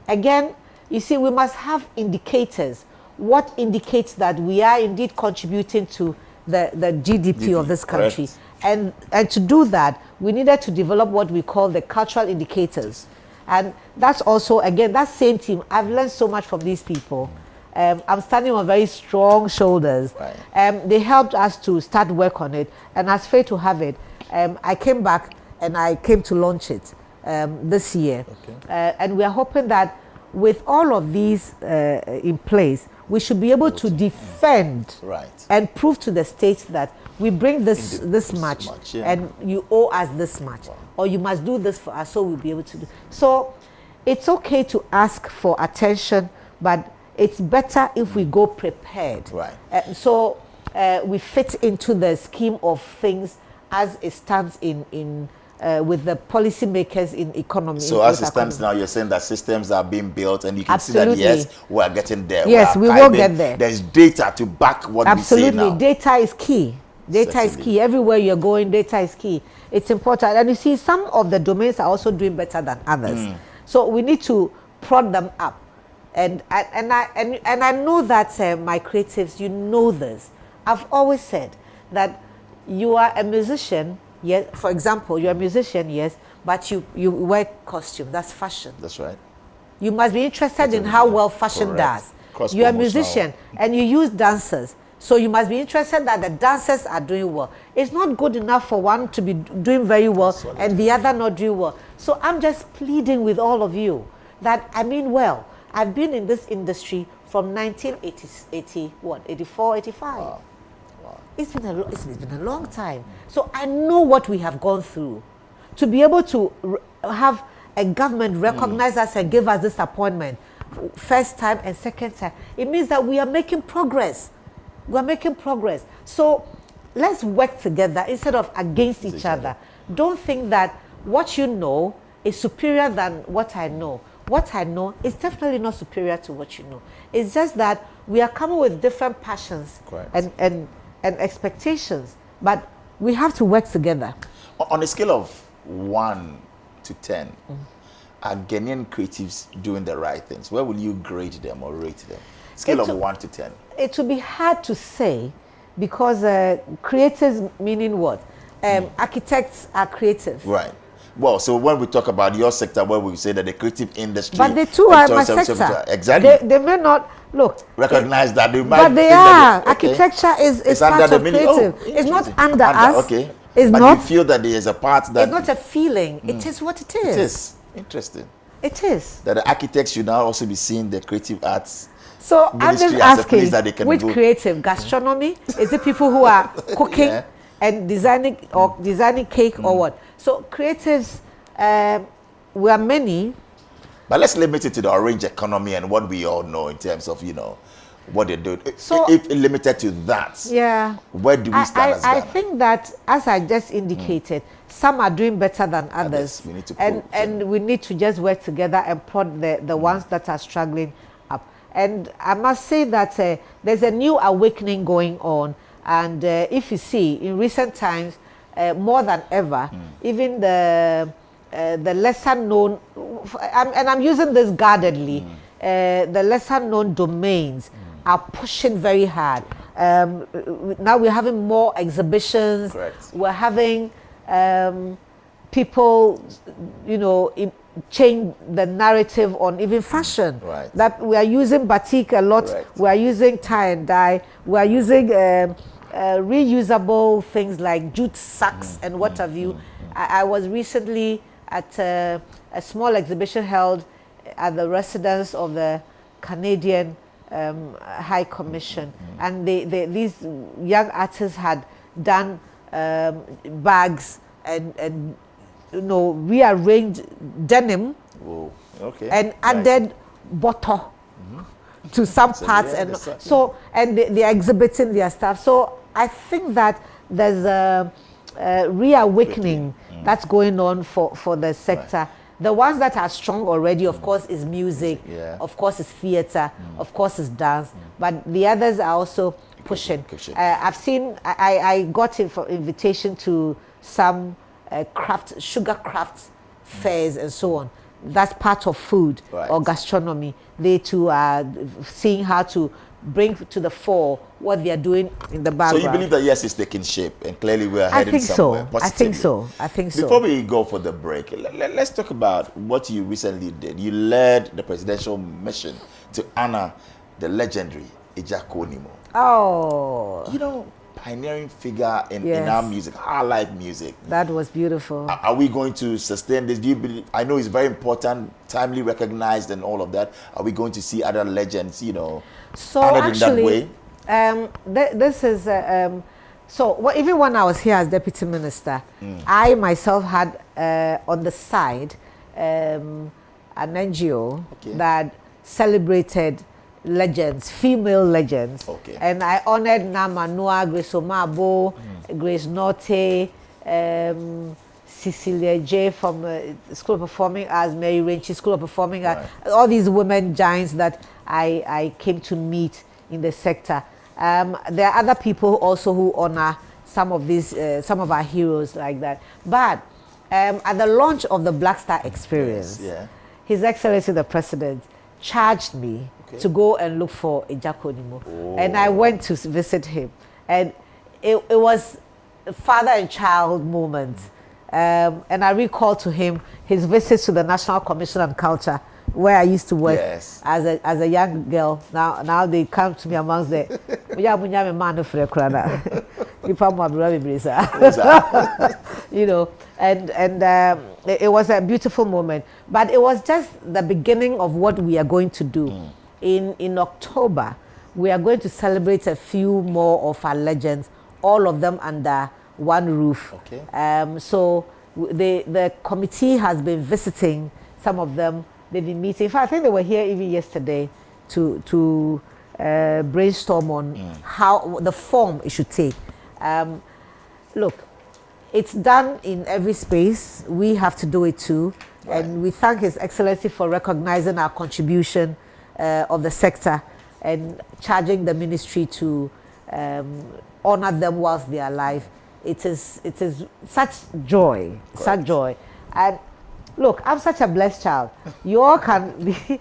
Again, you see, we must have indicators. What indicates that we are indeed contributing to the GDP of this country? And to do that, we needed to develop what we call the cultural indicators. And that's also, again, that same team, I've learned so much from these people. I'm standing on very strong shoulders. They helped us to start work on it. And as fate to have it, I came back and I came to launch it this year. And we are hoping that with all of these in place, we should be able to defend and prove to the states that we bring this much and you owe us this much. Or you must do this for us, so we'll be able to do. So it's okay to ask for attention, but it's better if we go prepared. So we fit into the scheme of things as it stands in with the policymakers in economy. So as it stands now, you're saying that systems are being built, and you can Absolutely. see that yes, we're getting there. Yes, we will get there. There's data to back what we say now. Absolutely, data is key. Data is key. Everywhere you're going, data is key. It's important. And you see, some of the domains are also doing better than others. So we need to prod them up. And I know that my creatives, you know this. I've always said that you are a musician. Yes, for example, you're a musician, yes, but you wear costume. That's fashion. That's right. You must be interested in how well fashion does. You're a musician and you use dancers. So you must be interested that the dancers are doing well. It's not good enough for one to be doing very well and the other not doing well. So I'm just pleading with all of you that I mean well. I've been in this industry from 1984, 85. Wow. It's been a long time. So I know what we have gone through. To be able to have a government recognize us and give us this appointment, first time and second time, it means that we are making progress. We are making progress. So let's work together instead of against each other. Don't think that what you know is superior than what I know. What I know is definitely not superior to what you know. It's just that we are coming with different passions and expectations, but we have to work together. On a scale of 1 to 10, are Ghanaian creatives doing the right things? Where will you grade them or rate them? Scale of 1 to 10. It will be hard to say because creatives meaning what? Architects are creative. Right. Well, so when we talk about your sector, where we say that the creative industry, but they too are my sector. Exactly. They may not recognize that. They might, but they are. Architecture is part of creative. It's not under us. Okay. It's but not. you feel that there is a part that. It's not a feeling. It is what it is. It is interesting. It is that the architects should now also be seeing the creative arts. So I'm just asking, which creative? Gastronomy? Is it people who are cooking and designing cake or what? So creatives, we are many. But let's limit it to the orange economy and what we all know in terms of, what they do. So, if limited to that, where do we stand as Ghana? I think that, as I just indicated, some are doing better than others. We need to and we need to just work together and prod the ones that are struggling up. And I must say that there's a new awakening going on. And if you see, in recent times, more than ever, even the lesser known, and I'm using this guardedly, the lesser known domains are pushing very hard. Now we're having more exhibitions. Correct. We're having people, change the narrative on even fashion. Right. That we are using batik a lot. Correct. We are using tie and dye. We are using reusable things like jute sacks and what have you. I was recently at a small exhibition held at the residence of the Canadian High Commission, and these young artists had done bags and rearranged denim. Whoa. Okay. And added butter to some parts, and so they're exhibiting their stuff. So I think that there's a reawakening that's going on for the sector. Right. The ones that are strong already, of course, is music, of course, is theater, of course, is dance, but the others are also pushing. I've seen, I got invitation to some sugar crafts fairs and so on. That's part of food or gastronomy. They too are seeing how to bring to the fore what they are doing in the background. So you believe that yes, it's taking shape, and clearly we are heading somewhere positively. I think so. Before we go for the break, let's talk about what you recently did. You led the presidential mission to honor the legendary Ejako Nimo. Oh. Pioneering figure in our music, our life music. That was beautiful. Are we going to sustain this? Do you believe? I know it's very important, timely recognized, and all of that. Are we going to see other legends, so honored actually, in that way? This is even when I was here as deputy minister, I myself had on the side an NGO that celebrated legends, female legends. Okay. And I honored Nama Noah, Grace Omabo, Grace Norte, Cecilia J from School of Performing Arts, Mary Renchi School of Performing Arts, all these women giants that I came to meet in the sector. There are other people also who honor some of these, some of our heroes like that. But at the launch of the Black Star Experience, His Excellency the President charged me to go and look for Ejakonimo. And I went to visit him. And it was a father and child moment. And I recall to him his visits to the National Commission on Culture, where I used to work as a young girl. Now they come to me amongst the you know, and it was a beautiful moment. But it was just the beginning of what we are going to do. In October, we are going to celebrate a few more of our legends, all of them under one roof. So the committee has been visiting some of them. They've been meeting. In fact, I think they were here even yesterday to brainstorm on how the form it should take. Look, it's done in every space. We have to do it too. And we thank His Excellency for recognizing our contribution of the sector and charging the ministry to honor them whilst they are alive. It is such joy, such joy. And look, I'm such a blessed child. You all can be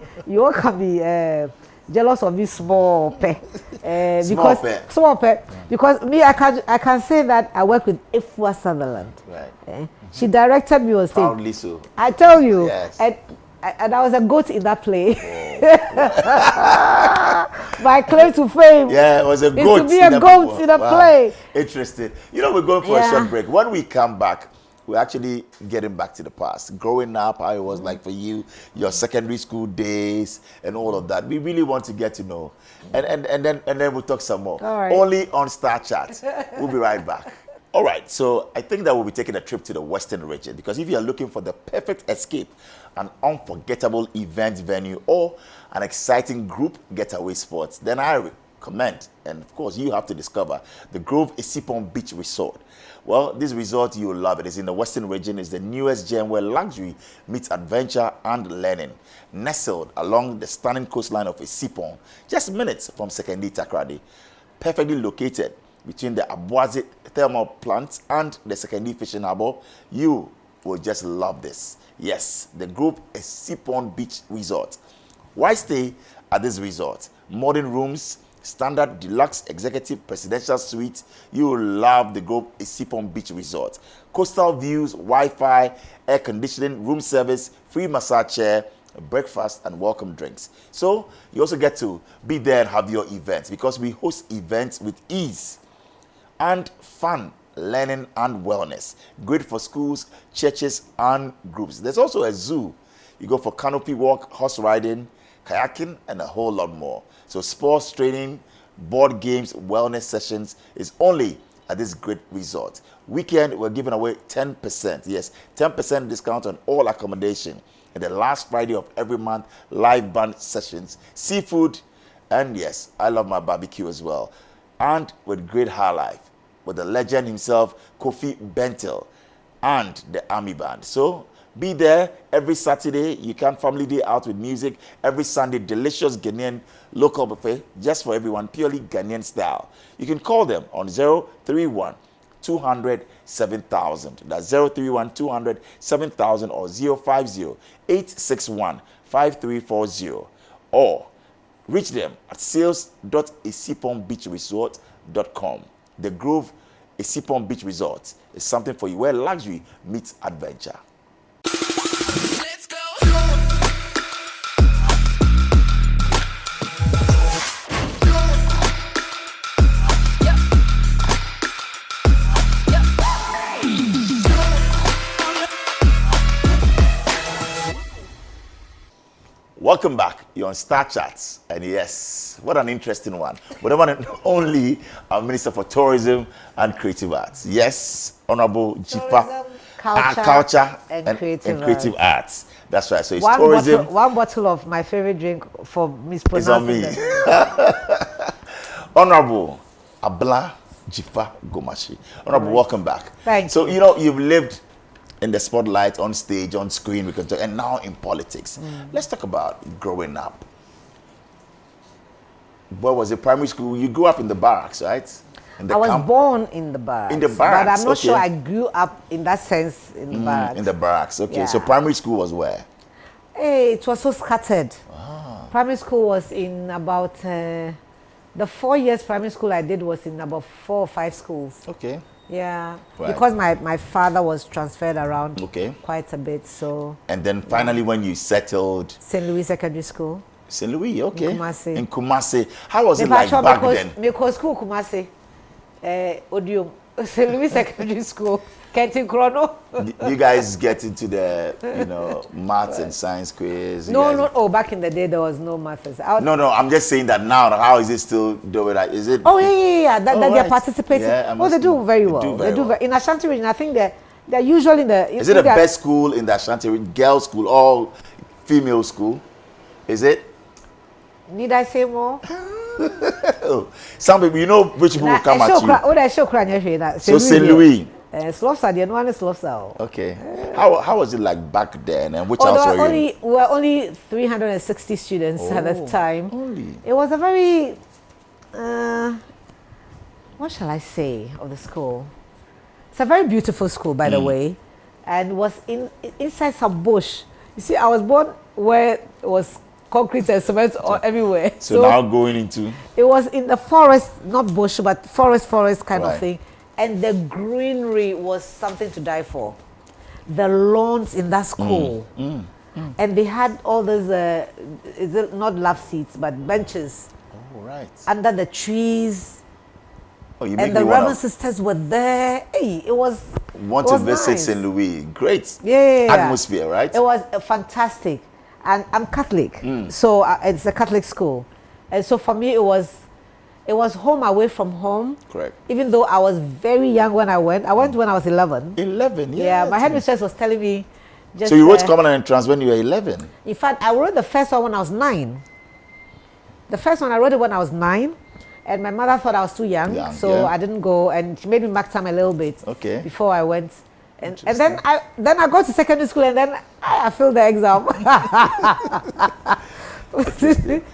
jealous of me small pet. Because me, I can say that I work with Ifwa Sutherland. She directed me on stage. Proudly so. I tell you, and I was a goat in that play. My claim to fame. Yeah, it was a goat. To be a goat in a play. Interesting. You know, we're going for a short break. When we come back, we're actually getting back to the past. Growing up, how it was like for you, your secondary school days, and all of that. We really want to get to know. And then we'll talk some more. Only on Star Chat. We'll be right back. All right, so I think that we'll be taking a trip to the Western region, because if you're looking for the perfect escape, an unforgettable event venue, or an exciting group getaway spot, then I recommend, and of course you have to discover, the Grove Isipon Beach Resort. Well, this resort, you'll love it. It's in the Western region. It's the newest gem where luxury meets adventure and learning. Nestled along the stunning coastline of Isipon, just minutes from Sekondi Takoradi. Perfectly located between the Abuazi thermal plant and the Sekondi Fishing Harbour, you will just love this. Yes, the Grove Isipon Beach Resort. Why stay at this resort? Modern rooms, standard deluxe executive presidential suite. You will love the Grove Isipon Beach Resort. Coastal views, Wi-Fi, air conditioning, room service, free massage chair, breakfast and welcome drinks. So you also get to be there and have your events, because we host events with ease and fun, learning and wellness. Great for schools, churches and groups. There's also a zoo. You go for canopy walk, horse riding, kayaking and a whole lot more. So sports training, board games, wellness sessions is only at this great resort. Weekend, we're giving away 10%. Yes, 10% discount on all accommodation. And the last Friday of every month, live band sessions, seafood, and yes, I love my barbecue as well. And with great high life, with the legend himself, Kofi Bentil, and the Army Band. So be there every Saturday. You can family day out with music. Every Sunday, delicious Ghanaian local buffet just for everyone, purely Ghanaian style. You can call them on 031 200 7000. That's 031 200 7000 or 050 861 5340. Or reach them at sales.isiponbeachresort.com. The Grove Isipon Beach Resort is something for you, where luxury meets adventure. Let's go. Welcome back. You're on Star Chats. And yes, what an interesting one. But the one and only our Minister for Tourism and Creative Arts. Yes, Honorable Dzifa culture and creative arts. That's right. So it's one tourism. one bottle of my favorite drink for It's on me. mispronouncing them. Honorable Abla Dzifa Gomashie. Honorable, welcome back. Thank So, you. you know, you've lived in the spotlight, on stage, on screen, we can talk, and now in politics. Let's talk about growing up. What was it, primary school? You grew up in the barracks, right? In the I was camp? born in the barracks. In the barracks, but I'm not okay. sure I grew up in that sense in the barracks. In the barracks, okay. So Yeah. primary school was where? Hey, it was so scattered. Ah. Primary school was in about the 4 years primary school I did was in about 4 or 5 schools. Okay. Yeah, Right. because my father was transferred around Okay. quite a bit. So And then finally when you settled, St. Louis Secondary School. St. Louis, okay. Kumasi. In Kumasi. How was it Never like sure back because, then? Because school Kumasi, Odium, St. Louis Secondary School, Kenton Chrono. You guys get into the, you know, maths and science quiz. You No, guys- no. Oh, back in the day there was no methods. No, I'm just saying that now. How is it still doing that? Is it? Oh yeah. That Oh, they're right. participating. Yeah, I Oh, they must do know. very They well. do very well. In Ashanti region. I think they're usually in the. Is it the in their- best school in the Ashanti region? Girls' school, all female school? Is it? Need I say more? Oh, some people, you know, which people will come at you. What I show Kranya So St. Louis. Slops are the one is slops are. Okay. How was it like back then? And which Oh, house there were were you in? we were only 360 students at the Oh, time. only. It was a very, what shall I say of the school? It's a very beautiful school, by the way, and was inside some bush. You see, I was born where it was concrete and cement everywhere. So now going into. it was in the forest, not bush, but forest kind Right. of thing. And the greenery was something to die for. The lawns in that school. And they had all those, is it not love seats, but benches Oh, right. under the trees. Oh, you make And the me Reverend sisters were there. Hey, it was want it to was visit nice. St. Louis. Great Yeah. atmosphere, right? It was fantastic. And I'm Catholic, so it's a Catholic school. And so for me, it was home away from home. Correct. Even though I was very young when I went. I went when I was 11. 11, yeah. Yeah, my headmistress was telling me. Just, So you wrote Common Entrance when you were 11? in fact, I wrote the first one when I was 9. The first one I wrote it when I was 9, and my mother thought I was too young, Young, so yeah. I didn't go, and she made me mark time a little bit Okay. before I went. And then I got to secondary school, and then I failed the exam.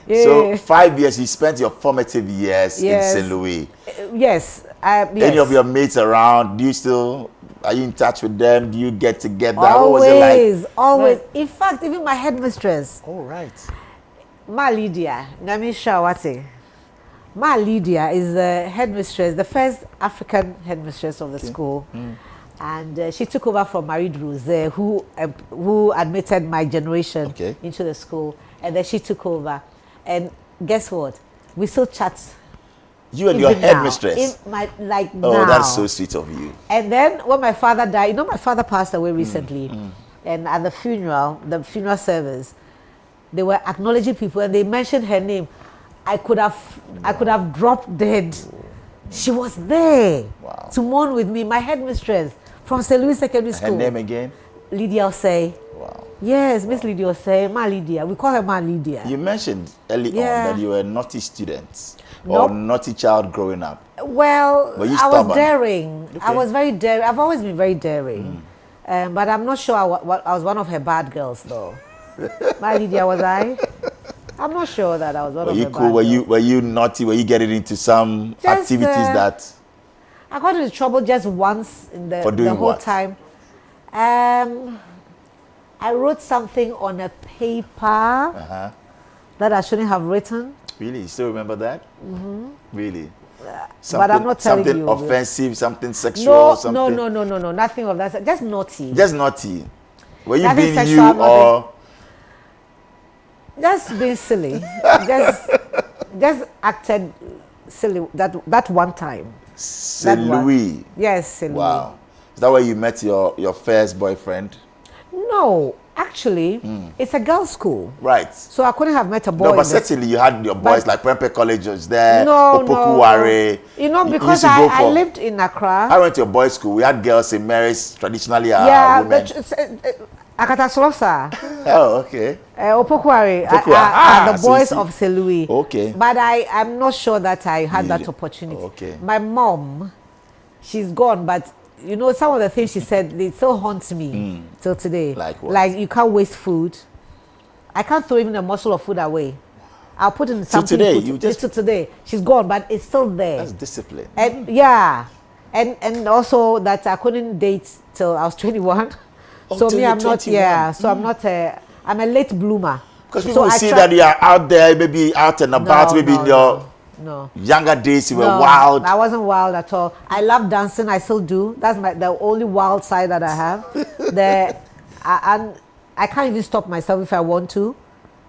Yeah. So 5 years, you spent your formative years Yes. in St. Louis. Yes. Yes. Any of your mates around, are you in touch with them? Do you get together? What was it like? Always. In fact, even my headmistress, Oh, right. Ma Lydia, Nami Shawate. Ma Lydia is the headmistress, the first African headmistress of the school. And she took over from Marie Druse, who admitted my generation Okay. into the school. And then she took over. And guess what? We still chat. You and your even now. headmistress. Now. Oh, that's so sweet of you. And then when my father died, my father passed away recently. And at the funeral service, they were acknowledging people and they mentioned her name. I could have dropped dead. She was there Wow. to mourn with me, my headmistress from St. Louis Secondary Her School. name again? Lydia Osei. Wow. Yes, Miss Lydia Osei, Ma Lydia. We call her Ma Lydia. You mentioned early Yeah. on that you were a naughty student or Nope. naughty child growing up. Well, Were you I was stubborn? daring. I Okay. was very daring. I've always been very daring. But I'm not sure I was one of her bad girls, though. My Lydia, was I? I'm not sure that I was one Were of you her cool? bad girls. Were you naughty? Were you getting into some Just, activities that? I got into trouble just once in For doing the whole what? time. I wrote something on a paper Uh-huh. that I shouldn't have written. Really? You still remember that? Really? But I'm not telling something you. offensive, something sexual, No, something. no, nothing of that. Just naughty. Just naughty. Were you Nothing being sexual, you nothing. or? Just being silly. just acted silly that one time. St. one. Louis. Yes, silly. Wow. Is that where you met your first boyfriend? No, Actually, it's a girls' school. Right. So I couldn't have met a boy. No, but in the- certainly you had your boys like Prempeh College was there, No, Opokuware. You know, You because used to go I for- lived in Accra. I went to a boys' school. We had girls in Mary's, traditionally Yeah, women. Akatasolosa, Oh, okay. Opokuware, Opokuware. the So boys you see- of Selui. Okay. But I'm not sure that I had You that didn't- opportunity. Okay. My mom, she's gone, but you know, some of the things she said, they still haunt me till today. Like what? Like you can't waste food. I can't throw even a morsel of food away. I'll put in something. today, you just- till today. She's gone, but it's still there. That's discipline. And yeah, and also that I couldn't date till I was 21. Oh, So till me, you're I'm not. 21. Yeah, so I'm not. I'm a late bloomer. Because So people I see try- that you are out there, maybe out and about, maybe in your no. younger days you were No, wild. I wasn't wild at all. I love dancing. I still do. That's the only wild side that I have. And I can't even stop myself if I want to.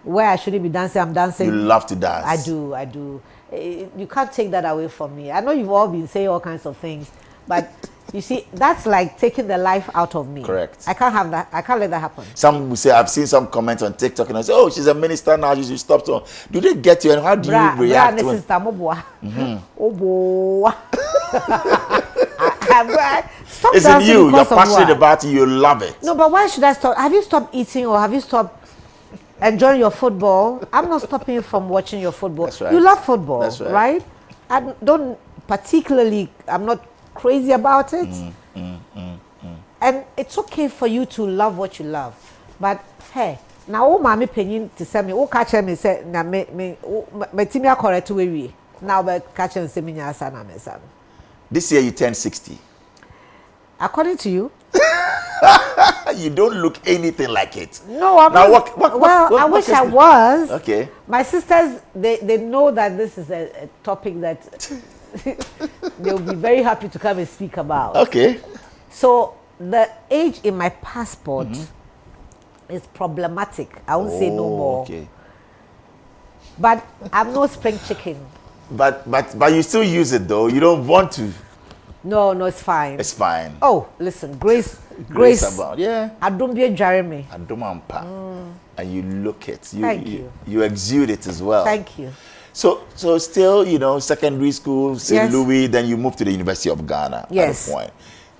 Where I shouldn't be dancing, I'm dancing. You love to dance. I do. You can't take that away from me. I know you've all been saying all kinds of things, but you see, that's like taking the life out of me. Correct. I can't have that. I can't let that happen. Some will say, I've seen some comments on TikTok and I say, oh, she's a minister now, she should stop. So, do they get you and how do you react to it? Stop It's in dancing you, you're because of passionate what? about it, you love it. No, but why should I stop? Have you stopped eating or have you stopped enjoying your football? I'm not stopping you from watching your football. That's right. You love football, That's right. right? I don't particularly, I'm not crazy about it. And it's okay for you to love what you love. But hey, now oh mommy penny to send me, oh catch me say na me timia correct we. Now but catch and say me nyasa na me son. This year you turned 60. According to you? You don't look anything like it. No, I'm Now, not. I what wish is I the- was. Okay. My sisters, they know that this is a topic that they'll be very happy to come and speak about. Okay. So the age in my passport is problematic. I won't say no more. Okay. But I'm no spring chicken. But you still use it though. You don't want to. No, it's fine. It's fine. Oh, listen, Grace, about. Yeah. I don't be a Jeremy. Adomampa. And you look it. Thank you. You exude it as well. Thank you. So still, secondary school, St. Yes. Louis, then you moved to the University of Ghana Yes. at a point.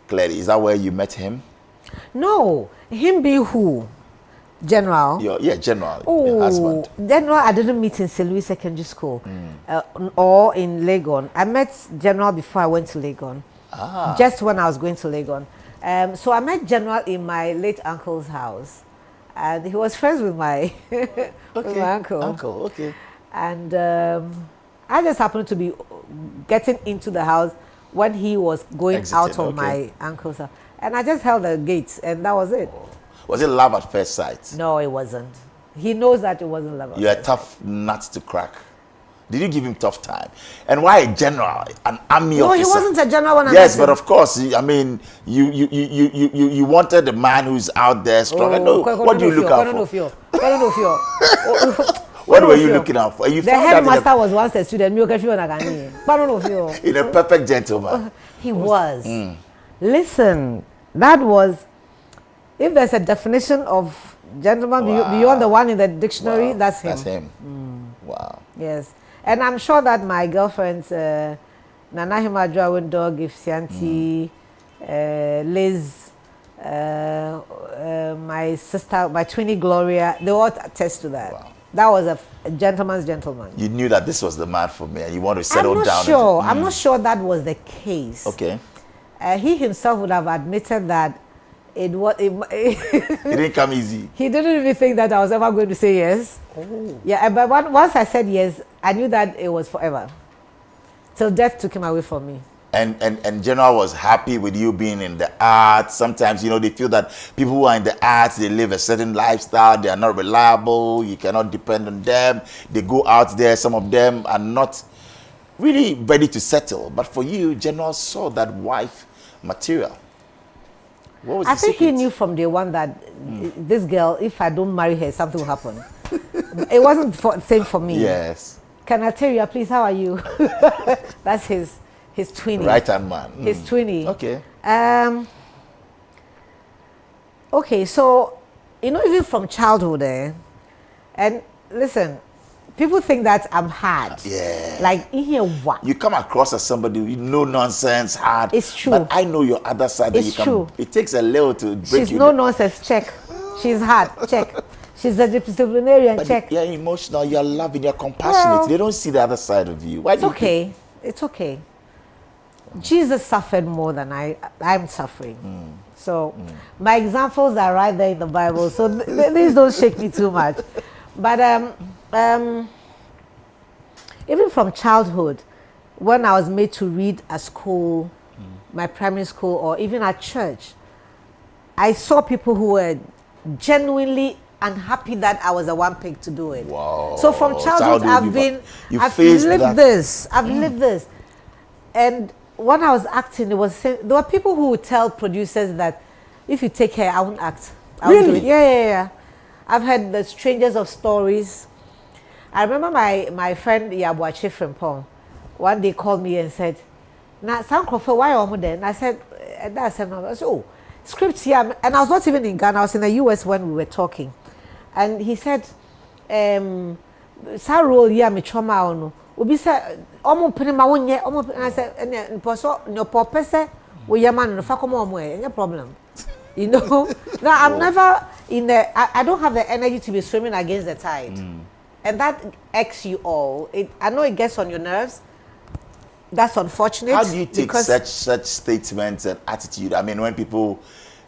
Clearly, is that where you met him? No, him be who? General. General, your husband. General, I didn't meet in St. Louis Secondary School or in Legon. I met General before I went to Legon. Just when I was going to Legon. So I met General in my late uncle's house. And he was friends with my, with my uncle. Uncle, okay. And I just happened to be getting into the house when he was going Exiting, out of okay. my uncle's house. And I just held the gates and that was it. Was it love at first sight? No, it wasn't. He knows that it wasn't love. You're a tough nut to crack. Did you give him tough time? And why a general, an army No, officer? he wasn't a general when I Yes, met but him. of course, I mean, you wanted a man who's out there strong. No, what do you look out for? What were you looking out for? You The found that headmaster was once a student. in a perfect gentleman. He was. Listen, that was, if there's a definition of gentleman beyond the one in the dictionary, Wow, that's him. That's him. Wow. Yes. And I'm sure that my girlfriends, Nana Himadra Windog, Ifsianti, Liz, my sister, my twinnie Gloria, they all attest to that. Wow. That was a gentleman's gentleman. You knew that this was the man for me and you want to settle I'm not down. sure. I'm not sure that was the case. Okay. He himself would have admitted that it was. It didn't come easy. He didn't even think that I was ever going to say yes. Oh. Yeah, but once I said yes, I knew that it was forever. Till death took him away from me. And General was happy with you being in the arts. Sometimes, they feel that people who are in the arts, they live a certain lifestyle. They are not reliable. You cannot depend on them. They go out there. Some of them are not really ready to settle. But for you, General saw that wife material. What was I the think he secret? knew from day one that this girl, if I don't marry her, something will happen. It wasn't the same for me. Yes. Can I tell you, please, how are you? That's his twinnie. Right-hand man. His twinnie. Okay. Okay, so you know, even from childhood, and listen, people think that I'm hard. Yeah. Like, in here, what? You come across as somebody you no nonsense, hard. It's true. But I know your other side. That It's you can, true. It takes a little to break She's you no down. nonsense, check. She's hard, check. She's a disciplinarian, But check. you're emotional, you're loving, you're compassionate. Well, they don't see the other side of you. Why It's do you think- okay. It's okay. Jesus suffered more than I'm suffering. So my examples are right there in the Bible. So these don't shake me too much. But even from childhood, when I was made to read at school, my primary school, or even at church, I saw people who were genuinely unhappy that I was the one picked to do it. Wow. So from childhood, I've faced lived that. this. I've lived this. And when I was acting, there were people who would tell producers that if you take care, I won't act. I won't do Really? it. Yeah. I've heard the strangest of stories. I remember my friend Abla Dzifa Gomashie one day called me and said, "Na Sam Crawford, why are you there?" And I said, I said, "Oh, scripts here." And I was not even in Ghana. I was in the US when we were talking. And he said, "Sa role here, me trauma ono." Obi said, "Omo pene ma wonye." I said, "And so no purpose, we yaman no fa come omo e, any problem." You know, now I'm never in the. I don't have the energy to be swimming against the tide, and that X you all. I know it gets on your nerves. That's unfortunate. How do you take because such statements and attitude? I mean, when people,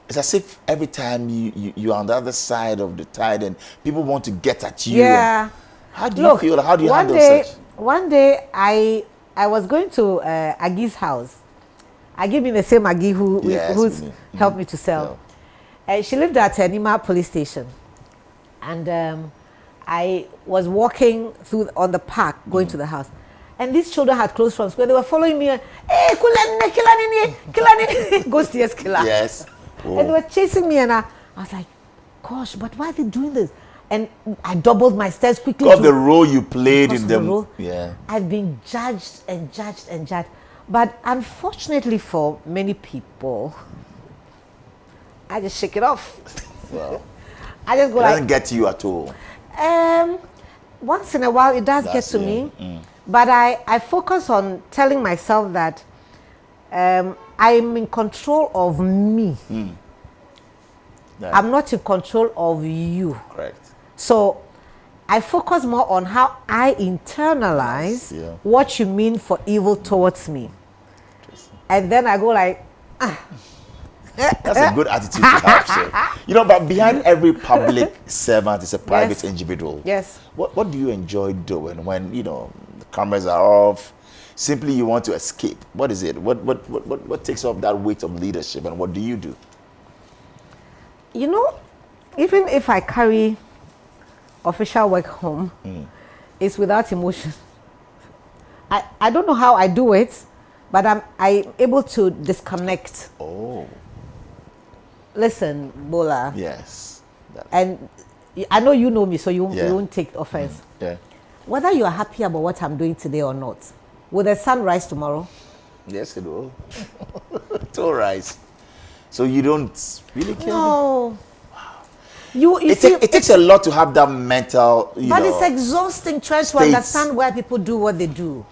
it's as if every time you're on the other side of the tide and people want to get at you. Yeah. And how do you feel? How do you handle such? One day, I was going to Agi's house. Agi being the same Agi who's helped me to sell. And she lived at Nima police station. And I was walking on the park, going to the house. And these children had close from school. They were following me. Hey, Kilanini, ghost yes, killer. Yes. And they were chasing me, and I was like, gosh, but why are they doing this? And I doubled my steps quickly. Because the role you played in them. Role, Yeah. I've been judged and judged and judged. But unfortunately for many people, I just shake it off. Well, I just go it doesn't like, get to you at all. once in a while it does get to me. But I focus on telling myself that I'm in control of me. Yeah. I'm not in control of you. Correct. So I focus more on how I internalize what you mean for evil towards me. And then I go like, That's a good attitude to have. So. You know, but behind every public servant is a private individual. Yes. What do you enjoy doing when, you know, the cameras are off? Simply you want to escape. What is it? What takes off that weight of leadership, and what do you do? You know, even if I carry official work home, it's without emotion. I don't know how I do it, but I'm able to disconnect. Oh. Listen, Bola. Yes. And I know you know me, so you won't take offense. Yeah. Whether you are happy about what I'm doing today or not, will the sun rise tomorrow? Yes, it will. It will rise. So you don't really care? No. It takes a lot to have that mental, but it's exhausting trying to understand why people do what they do.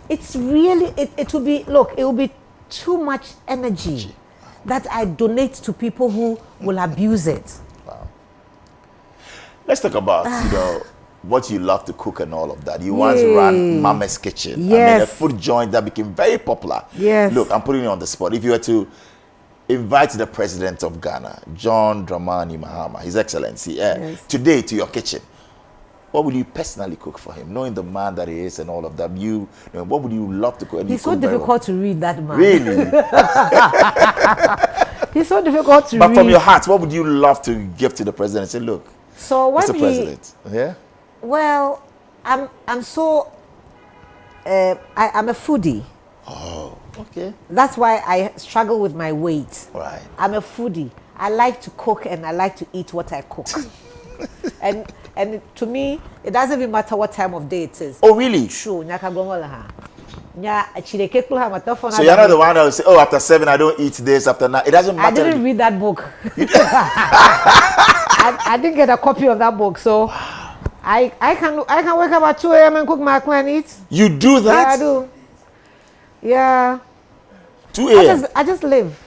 It's really, it will be, look, it will be too much energy that I donate to people who will abuse it. Wow. Let's talk about, you know, what you love to cook and all of that. You once ran Mama's Kitchen. Yes. I mean, a food joint that became very popular. Yes. Look, I'm putting you on the spot. If you were to invite the president of Ghana, John Dramani Mahama, His Excellency, today to your kitchen, what would you personally cook for him? Knowing the man that he is and all of that, what would you love to cook? And He's so difficult to read, that man. Really? He's so difficult to read. But from your heart, what would you love to give to the president and say, look, so when Mr. President, yeah? Well, I'm a foodie. Oh, okay. That's why I struggle with my weight. Right. I'm a foodie. I like to cook and I like to eat what I cook. and to me, it doesn't even matter what time of day it is. Oh, really? True. Yeah, Chireke Kula Matafona. So you're not the one that will say, oh, after 7 I don't eat this, after 9. It doesn't matter. I didn't read that book. I didn't get a copy of that book, so I can wake up at 2 a.m. and cook my and eat. You do that? Yeah, I do. Yeah. 2 a.m. I just live.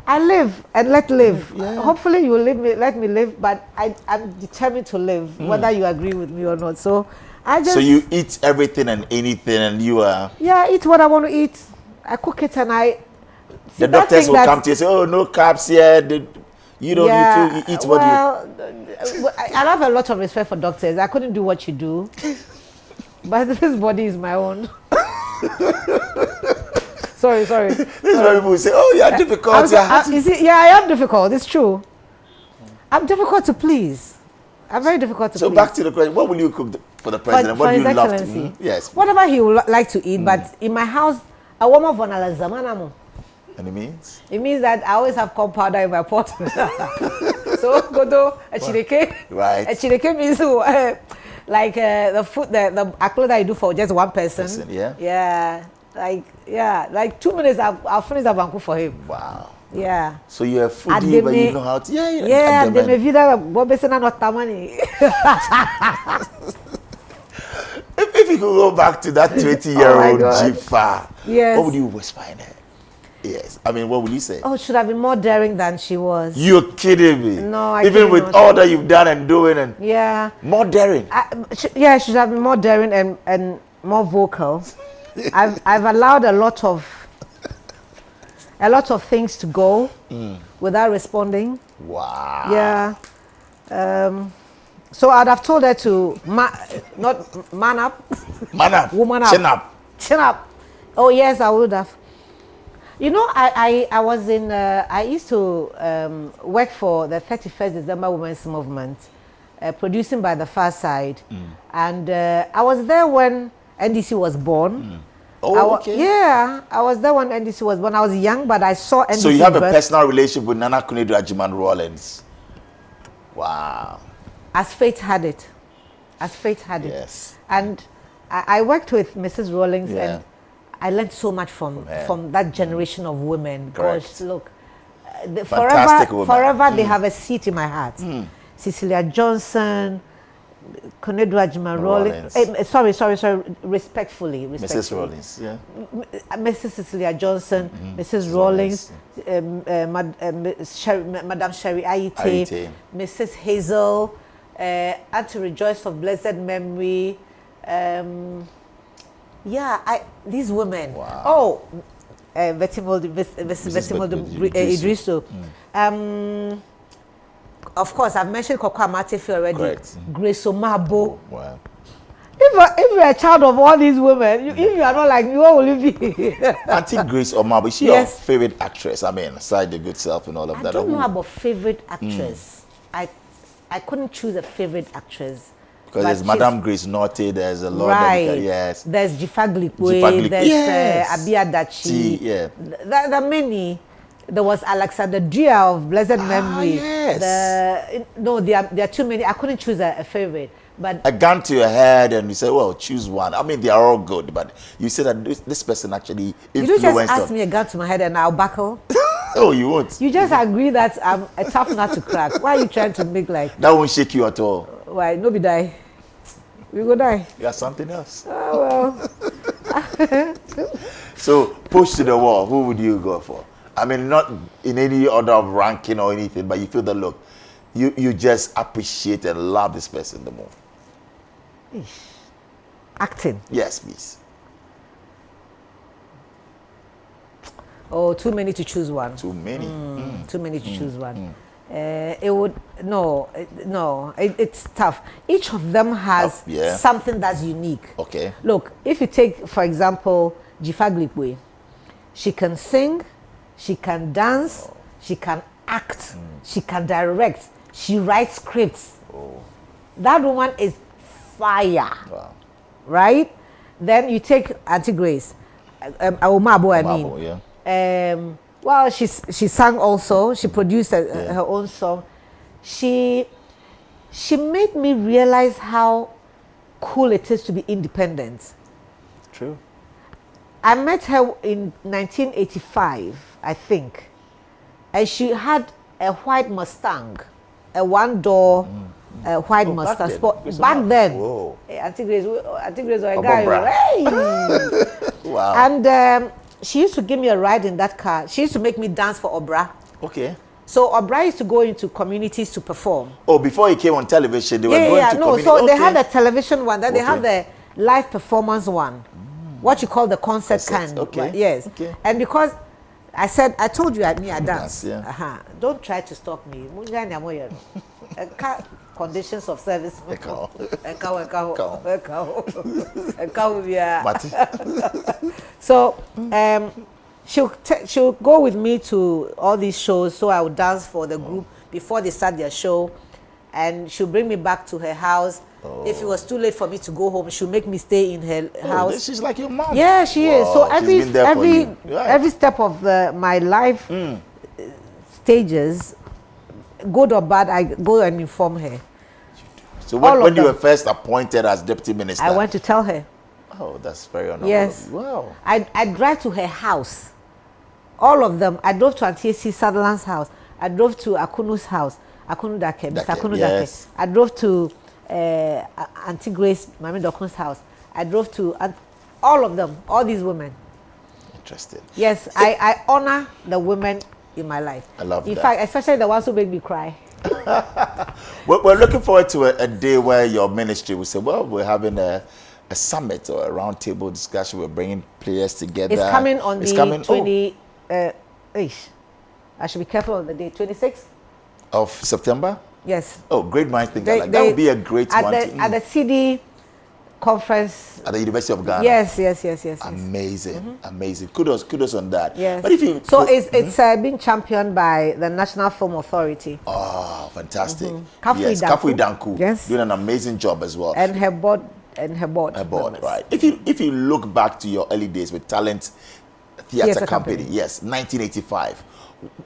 I live and let live. Yeah. Hopefully you will let me live, but I'm determined to live, whether you agree with me or not. So I just. So you eat everything and anything, and you are. Yeah, I eat what I want to eat. I cook it and I. The doctors will come to you and say, "Oh, no carbs here. You don't need to eat what you." Well, I have a lot of respect for doctors. I couldn't do what you do, but this body is my own. Sorry. This is why people say, "Oh, you're difficult." I am difficult. It's true. I'm difficult to please. I'm very difficult to please. So back to the question: what will you cook for the president? What do you His love to? Excellency. Yes. Whatever he would like to eat, but in my house, a woman von Alazamanamu. And it means? It means that I always have corn powder in my pot. So godo a chireke. Right. A chireke means like the food, the aklo that I do for just one person. Yeah. Yeah. Like 2 minutes, I'll finish the banku for him. Wow. Yeah. So you're a foodie, but you know how to. Yeah. They may vida bobesena not tamani. If you could go back to that 20-year-old Dzifa, yes. what would you whisper in her? Yes. I mean, what would you say? Oh, should have been more daring than she was. You're kidding me. No, I even with cannot. all that you've done and doing, and Yeah. more daring. She should have been more daring and more vocal. I've allowed a lot of things to go without responding. Wow. Yeah. So I'd have told her to not man up. Man up. Woman up. Chin up. Chin up. Oh yes, I would have. You know, I was in. I used to work for the 31st December Women's Movement, producing by the Far Side, and I was there when NDC was born. Oh, okay. Yeah, I was there when NDC was born. I was young, but I saw NDC. So you have a birth. personal relationship with Nana Kunedu Ajiman Rawlings. Wow. As fate had it. As fate had it. Yes. And I worked with Mrs. Rawlings, Yeah. and I learned so much from that generation of women. Correct. Gosh, look, Fantastic women. forever they have a seat in my heart. Cecilia Johnson, Kunedu Ajiman Rawlings. Sorry, respectfully. Mrs. Rawlings, yeah. Mrs. Cecilia Johnson, Mrs. Rawlings, Madame Sherry Aite, Mrs. Hazel, Auntie Rejoice of blessed memory. These women. Wow. Oh, Vetimol Idrisu. Of course, I've mentioned Koko Amatefi already. Correct. Grace Omabo. Wow. If you're a child of all these women, if you are not like me, what will you be? Auntie Grace Omabo, is she your favorite actress? I mean, aside the good self and all of that. I don't know about favorite actress. I couldn't choose a favorite actress. Because there's Madame Grace Norte, there's a lot right. Yes. There's Dzifa Gomashie, there's Abla Dachi. Yeah. There are many. There was Alexander Dia of blessed memory. Yes. There are too many. I couldn't choose a favorite. But a gun to your head and you say, well, choose one. I mean, they are all good, but you say that this person actually influenced. You just ask me a gun to my head and I'll buckle. Oh, you won't. You just agree that I'm a tough nut to crack. Why are you trying to make like that? Won't shake you at all. Why? Nobody die. We go die. You got something else. Oh well. So push to the wall. Who would you go for? I mean, not in any order of ranking or anything, but you feel that look, you just appreciate and love this person the more. Acting. Yes, please. Oh, too many to choose one. Too many. Too many to choose one. It's tough. Each of them has something that's unique. Okay. Look, if you take, for example, Dzifa Gomashie, she can sing, she can dance, she can act, she can direct, she writes scripts. That woman is fire. Wow. Right? Then you take Auntie Grace, Omabo, I mean. Yeah. Well, she sang also. She produced her own song. She made me realize how cool it is to be independent. True. I met her in 1985, I think. And she had a white Mustang, a one-door white Mustang. Back then. Whoa. Auntie Grace was a Obra. guy. Hey. Wow. And she used to give me a ride in that car. She used to make me dance for Obra. Okay. So Obra used to go into communities to perform. Oh, before he came on television, they were going to community. So they Okay. had the television one, then they have the live performance one. What you call the concert kind. Okay. Right? Yes. Okay. And because I told you I dance. Yeah. Don't try to stop me. Conditions of service. So she'll go with me to all these shows, so I would dance for the group before they start their show, and she'll bring me back to her house. If it was too late for me to go home, she'll make me stay in her house. She's like your mom. Yeah, she is. So she's been there for you. Right. every step of my life stages, good or bad, I go and inform her. So when you were first appointed as deputy minister, I went to tell her. Oh, that's very honorable. Yes. Wow. I drive to her house. All of them. I drove to Auntie C. Sutherland's house. I drove to Akunu's house. Akunu Dake, Mr. Akunu yes. Dake. I drove to Auntie Grace, Mami Dokun's house. I drove to all of them, all these women. Interesting. Yes, I honor the women in my life. I love that. In fact, especially the ones who make me cry. We're looking forward to a day where your ministry will say, well, we're having a summit or a roundtable discussion. We're bringing players together. It's coming on the 20... I should be careful on the day, 26th? Of September? Yes. Oh, great minds think alike. That would be a great one. At the CD conference. At the University of Ghana. Yes. Amazing, amazing. Kudos on that. Yes. But if you it's being championed by the National Film Authority. Oh, fantastic. Yes, Kafui Danku. Yes. Doing an amazing job as well. And her board. Her board, members. right. If you look back to your early days with Talent Theatre Company, yes, 1985,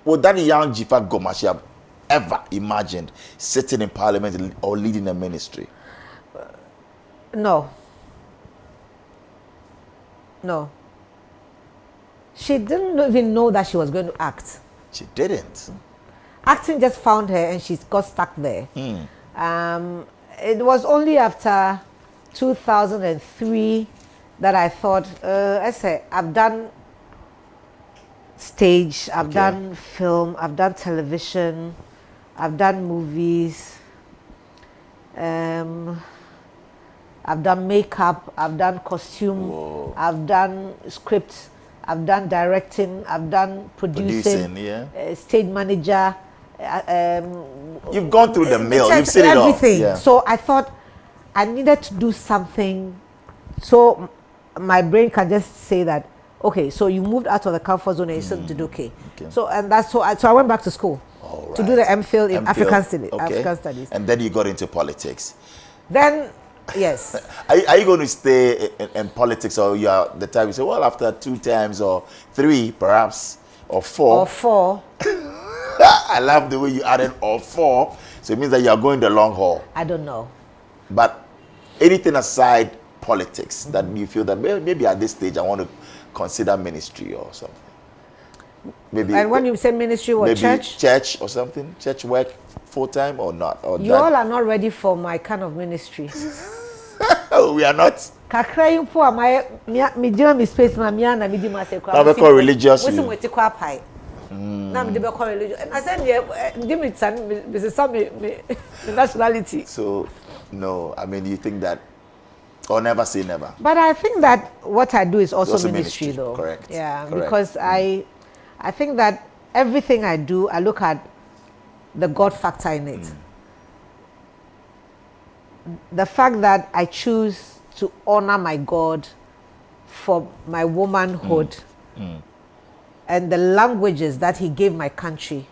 would that young Dzifa Gomashie have ever imagined sitting in parliament or leading a ministry? No. She didn't even know that she was going to act. She didn't. Acting just found her and she got stuck there. It was only after 2003 that I thought, I've done stage, I've done film, I've done television, I've done movies, I've done makeup, I've done costume, I've done scripts, I've done directing, I've done producing stage manager. You've gone through the mill, you've seen everything. It all. Yeah. So I thought I needed to do something so my brain can just say that, okay, so you moved out of the comfort zone and you still did okay. So I went back to school to do the MPhil in African Studies. And then you got into politics. Then, yes. Are you going to stay in politics, or you are the type you say, well, after 2 times or 3 perhaps, or 4? Or 4. I love the way you added or 4. So it means that you are going the long haul. I don't know. But anything aside politics that you feel that maybe at this stage I want to consider ministry or something. Maybe. And when you say ministry, what, maybe church or something? Church work full-time or not? Or you all are not ready for my kind of ministry. Oh, we are not. Kakra impo amaye me jira me space ma me na me di ma se kwa. Now we call religious. We say kwa pai. Na me dey call religious. I say give me time me nationality. So no, I mean, you think that, or never say never. But I think that what I do is also ministry though. Correct. Yeah, correct. Because I think that everything I do, I look at the God factor in it. The fact that I choose to honor my God for my womanhood and the languages that he gave my country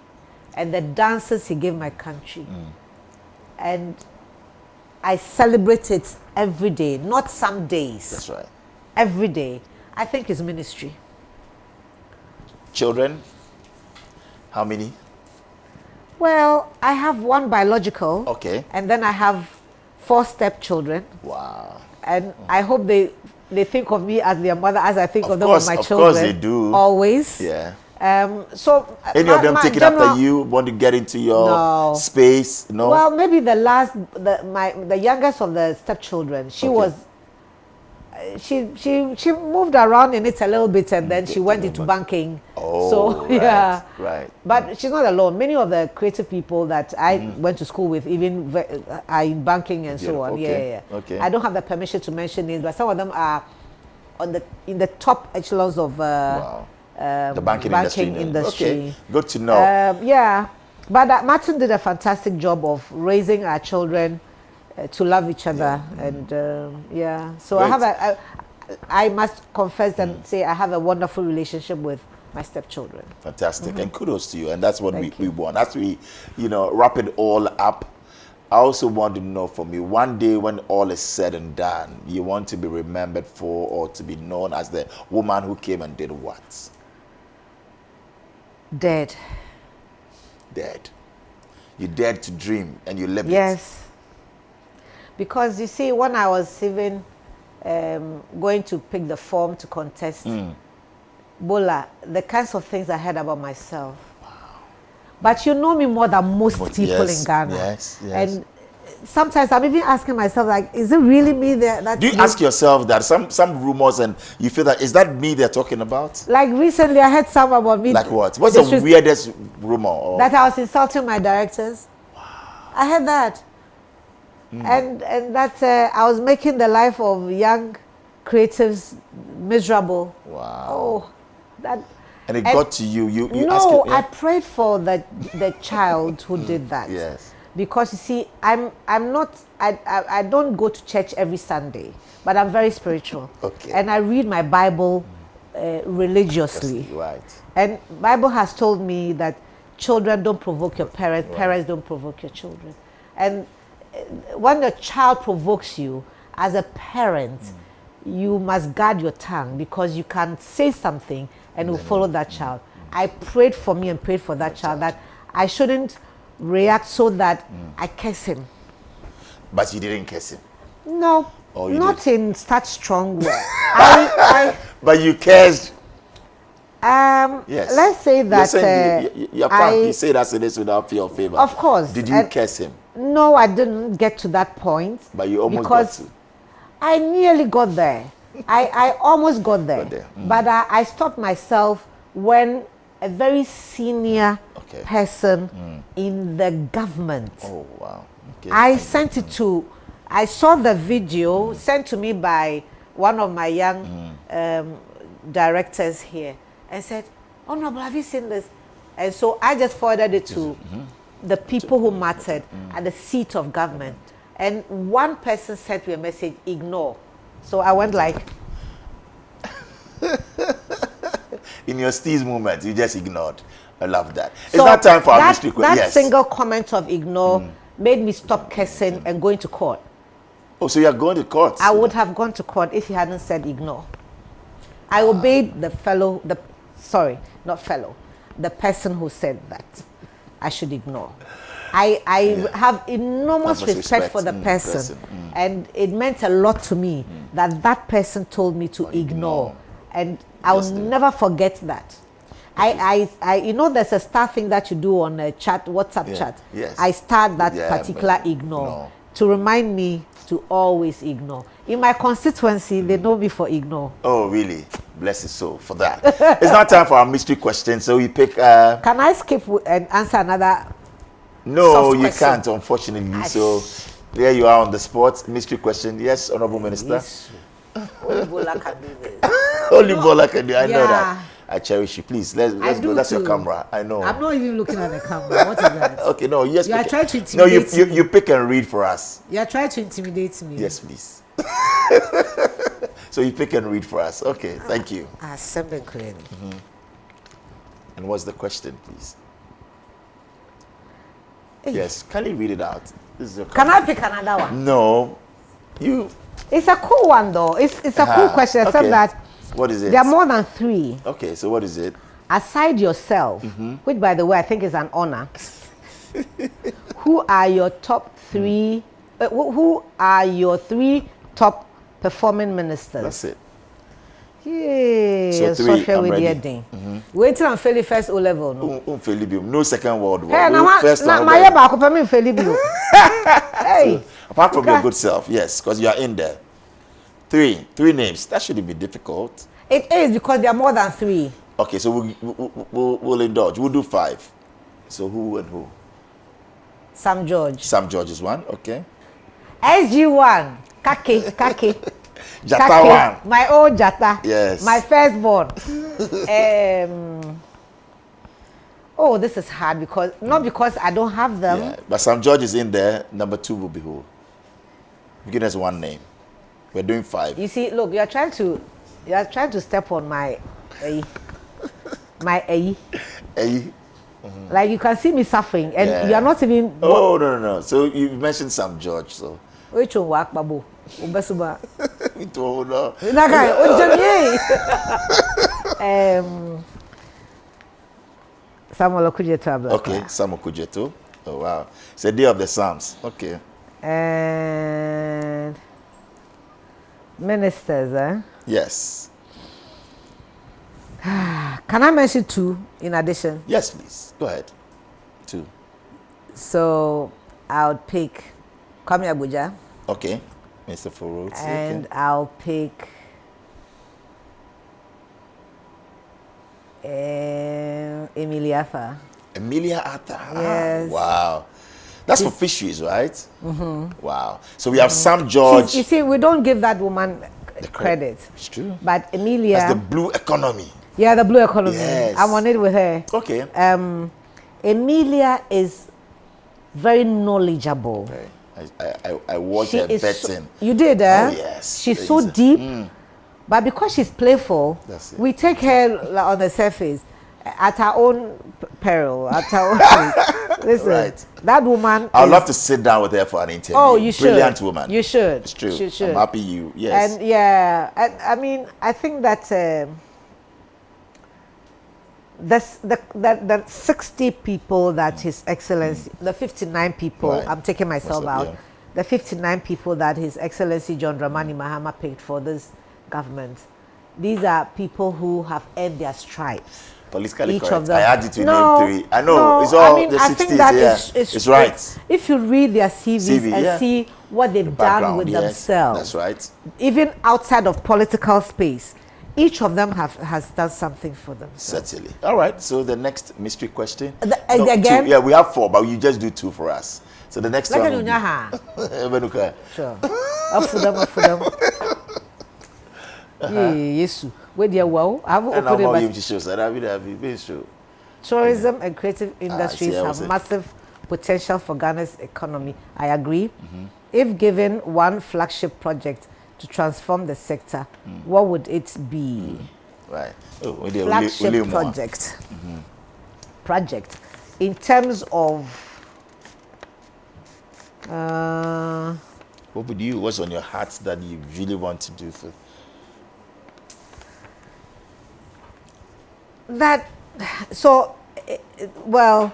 and the dances he gave my country. And I celebrate it every day, not some days. That's right. Every day. I think it's ministry. Children? How many? Well, I have 1 biological. Okay. And then I have 4 stepchildren. Wow. And I hope they they think of me as their mother, as I think of them course, as my of children. course they do. Always. Yeah. So Any of them take it after you? Want to get into your space? No. Well, maybe the youngest of the stepchildren. She was. She moved around in it a little bit, and then she went into banking. Oh, so right, yeah, right. But she's not alone. Many of the creative people that I went to school with, even are in banking and so on. Okay. Yeah. Okay. I don't have the permission to mention names, but some of them are in the top echelons of the banking industry. Okay, good to know. Yeah, but Martin did a fantastic job of raising our children to love each other, and so Great. I must confess and say I have a wonderful relationship with my stepchildren. Fantastic, and kudos to you, and that's what we want. As we, wrap it all up, I also want to know from you, one day when all is said and done, you want to be remembered for, or to be known as the woman who came and did what? Dead. You dared to dream, and you lived it. Yes. Because you see, when I was even going to pick the form to contest, Bola, the kinds of things I heard about myself. Wow. But you know me more than most people in Ghana. Yes. And sometimes I'm even asking myself, like, is it really me that? Do you ask yourself that some rumors, and you feel that, is that me they're talking about? Like recently, I heard some about me. Like what? What's the weirdest rumor? Or? That I was insulting my directors. Wow. I heard that. And that I was making the life of young creatives miserable. Wow. Oh, that. And it got to you. You no, asked it, yeah? I prayed for the child who did that. Yes. Because you see, I'm not. I don't go to church every Sunday, but I'm very spiritual. Okay. And I read my Bible religiously. Right. And Bible has told me that children don't provoke your parents. Right. Parents don't provoke your children. And when a child provokes you, as a parent, you must guard your tongue, because you can say something and it will follow that child. I prayed for me and prayed for that child that I shouldn't react so that I curse him. But you didn't curse him? No, not in such strong way. But you cursed? Yes. Let's say that you say that it is without fear or favor. Of course. Did you curse him? No, I didn't get to that point. But you almost got to. I nearly got there. I almost got there. But I stopped myself when a very senior person in the government. Oh, wow. Okay. I saw the video sent to me by one of my young directors here, and said, "Honorable, have you seen this?" And so I just forwarded it to the people who mattered at the seat of government. And one person sent me a message, "Ignore." So I went like... In your Steve's moment, you just ignored. I love that. It's not time for our mystery question. That single comment of ignore made me stop cursing and going to court. Oh, so you're going to court? I would have gone to court if he hadn't said ignore. I obeyed the person who said that I should ignore. I have enormous respect for the person. And it meant a lot to me that person told me to ignore. And I'll never forget that. There's a star thing that you do on a chat, WhatsApp chat. Yes. I start that particular ignore to remind me to always ignore. In my constituency, they know me for ignore. Oh, really? Bless his soul for that. It's not time for our mystery question, so we pick... Can I skip and answer another? No, you can't, unfortunately. So there you are on the spot. Mystery question. Yes, Honorable Minister. Yes. Only Bola can do this. Only Bola can do. I know that. I cherish you. Please, let's go. That's your camera. I know. I'm not even looking at the camera. What is that? Okay, no. Yes. You are trying to intimidate me. You pick and read for us. You are trying to intimidate me. Yes, please. So you pick and read for us. Okay, thank you. Something clearly. And what's the question, please? Hey. Yes, can you read it out? This is your Can I pick another one? No. You. It's a cool one, though. It's a cool question, except that what is it? There are more than 3. Okay, so what is it? Aside yourself, which, by the way, I think is an honor. Who are your top 3? Who are your 3 top performing ministers. That's it. Yeah, So three, I'm ready. Wait till I'm fairly first O level. No, No second world war. hey, First now and my only. back up, I'm infallible. Hey, Apart from your Okay. good self, yes, because you are in there. Three names. That shouldn't be difficult. it is because there are more than 3. Okay, so we'll indulge. We'll do 5. So who and who? Sam George. Sam George is one. Okay. SG1. Kake. Jata one. My own Jata. Yes. My firstborn. Oh, this is hard because not because I don't have them. Yeah, but Sam George is in there. Number 2 will be who? Give us one name. We're doing 5. You see, look, you are trying to step on my Hey. Like you can see me suffering, and Yeah. you are not even. Oh no. So you mentioned Sam George, so. Which one work, babu? Ubesuba. Oh, no. Nagai, Samuel Okujeto Abla. Okay, Sam Okujeto. Oh wow. It's a day of the Psalms. Okay. And ministers, eh? Yes. Can I mention 2 in addition? Yes, please. Go ahead. 2. So I'll pick Kwame Abuja, Okay. Mr. Foroz. and Okay. I'll pick Emilia Afa. Emilia Atta. Yes. Wow. That's for fisheries, right? Wow. So we have Sam George. You see, we don't give that woman credit. It's true. But Emilia, That's the blue economy. yeah, the blue economy. Yes. I'm on it with her. Okay. Emilia is very knowledgeable. I watched her is so, betting. you did, eh? Oh, yes. She's so deep, but because she's playful, That's it. we take her like, on the surface at our own peril. At our own listen, Right. that woman. I'd is- love to sit down with her for an interview. Oh, you should. Brilliant woman. You should. It's true. You should. I'm happy you. Yes. And yeah, I mean, I think that the 60 people that His Excellency, the 59 people, Right. I'm taking myself What's up, out, yeah. the 59 people that His Excellency John Dramani Mahama picked for this government, these are people who have earned their stripes. Politically Each correct. of them. I had you to No, name 3. I know. no, It's all I mean, the 60s. I think that Yeah. is It's right. If you read their CVs CV, and yeah. see what they've done Background, with yes. themselves, That's right. even outside of political space, each of them has done something for themselves. Certainly. All right. So the next mystery question. Again? 2. Yeah, we have 4, but you just do 2 for us. So the next Like one. a will be- nyaha. Ebenuka. Sure. Up for them. Yes. Where they are wow. I will And open now it. you show so that be been show. Tourism and creative industries see, I have was it. massive potential for Ghana's economy. I agree. If given one flagship project to transform the sector, what would it be? Right. Oh, we did Flagship William Moore. project. Project. In terms of What would you? What's on your heart that you really want to do for? that, so, well,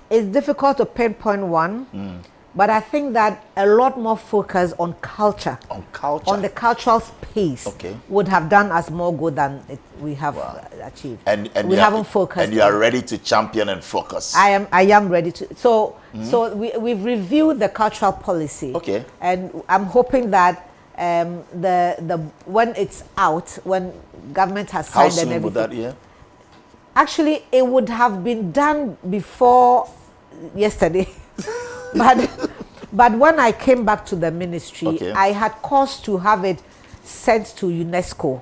it's difficult to pinpoint one, but I think that a lot more focus on culture, On culture. on the cultural space, Okay. would have done us more good than we have achieved. and we you haven't focused. And you are on- ready to champion and focus. I am ready to. So we've reviewed the cultural policy. Okay. And I'm hoping that the when it's out, when government has How signed and soon would everything. that? Yeah. Actually, it would have been done before yesterday. but when I came back to the ministry, Okay. I had cause to have it sent to UNESCO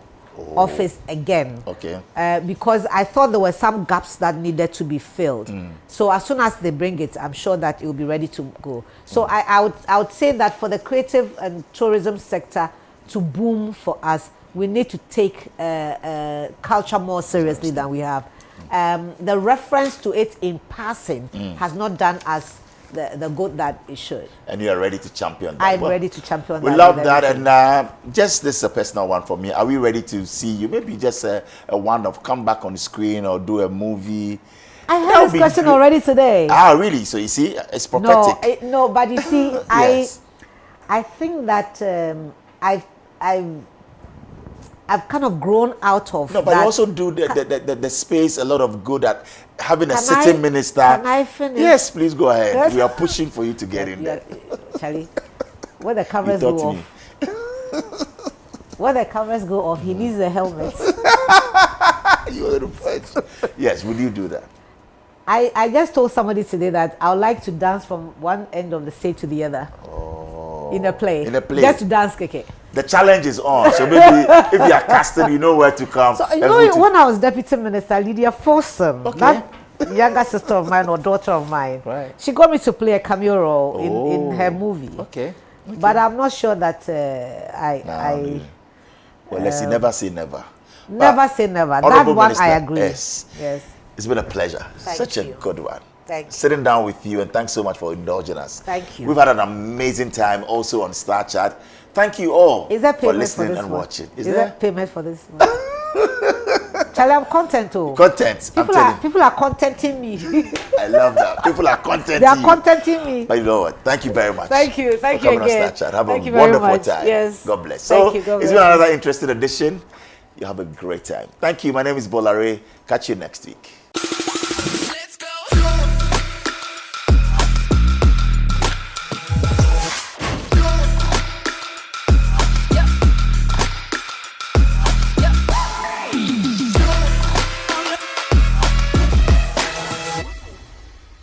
office again. Okay. Because I thought there were some gaps that needed to be filled. So as soon as they bring it, I'm sure that it will be ready to go. So I would say that for the creative and tourism sector to boom for us, we need to take culture more seriously than we have. The reference to it in passing has not done us the good that it should. And you are ready to champion that. I'm Well, ready to champion we that. love with that. everything. And just this is a personal one for me. Are we ready to see you? Maybe just a one of come back on the screen or do a movie. I That had would this be question great. already today. Ah, really? So you see, it's No, prophetic. no, but you see, Yes. I think that I've kind of grown out of No, but that. you also do the space a lot of good at having a Can sitting I- minister. can I finish? Yes, please go ahead. Yes. We are pushing for you to get in there. Charlie, when the You cameras go taught off, me. when the cameras go off, he needs a helmet. You were the point. Yes, will you do that? I just told somebody today that I would like to dance from one end of the stage to the other. In a play. In a play. Just to dance, Keke. The challenge is on, so maybe if you are casting, you know where to come. So, you and know, who to- when I was deputy minister, Lydia Folsom, Okay. that younger sister of mine or daughter of mine, Right. she got me to play a cameo role in Oh. her movie. Okay. But I'm not sure that Well, let's see. Never say never. never say never. That Honorable one Minister, I agree. Yes. Yes. It's been a pleasure. Thank Such a you. good one. Thank you. Sitting down with you, and thanks so much for indulging us. Thank you. We've had an amazing time also on Star Chat. Thank you all Is there for payment listening for this and one? watching. Is there payment for this one? Charlie, I'm content too. Content. I'm telling you. People are contenting me. I love that. People are contenting They are you. contenting me. But you know what? Thank you very much. Thank you. Thank for you coming again. on Star Chat. Have Thank a you very wonderful much. time. Yes. God bless. Thank So you. God it's bless been you. another interesting edition. You have a great time. Thank you. My name is Bola Ray. Catch you next week.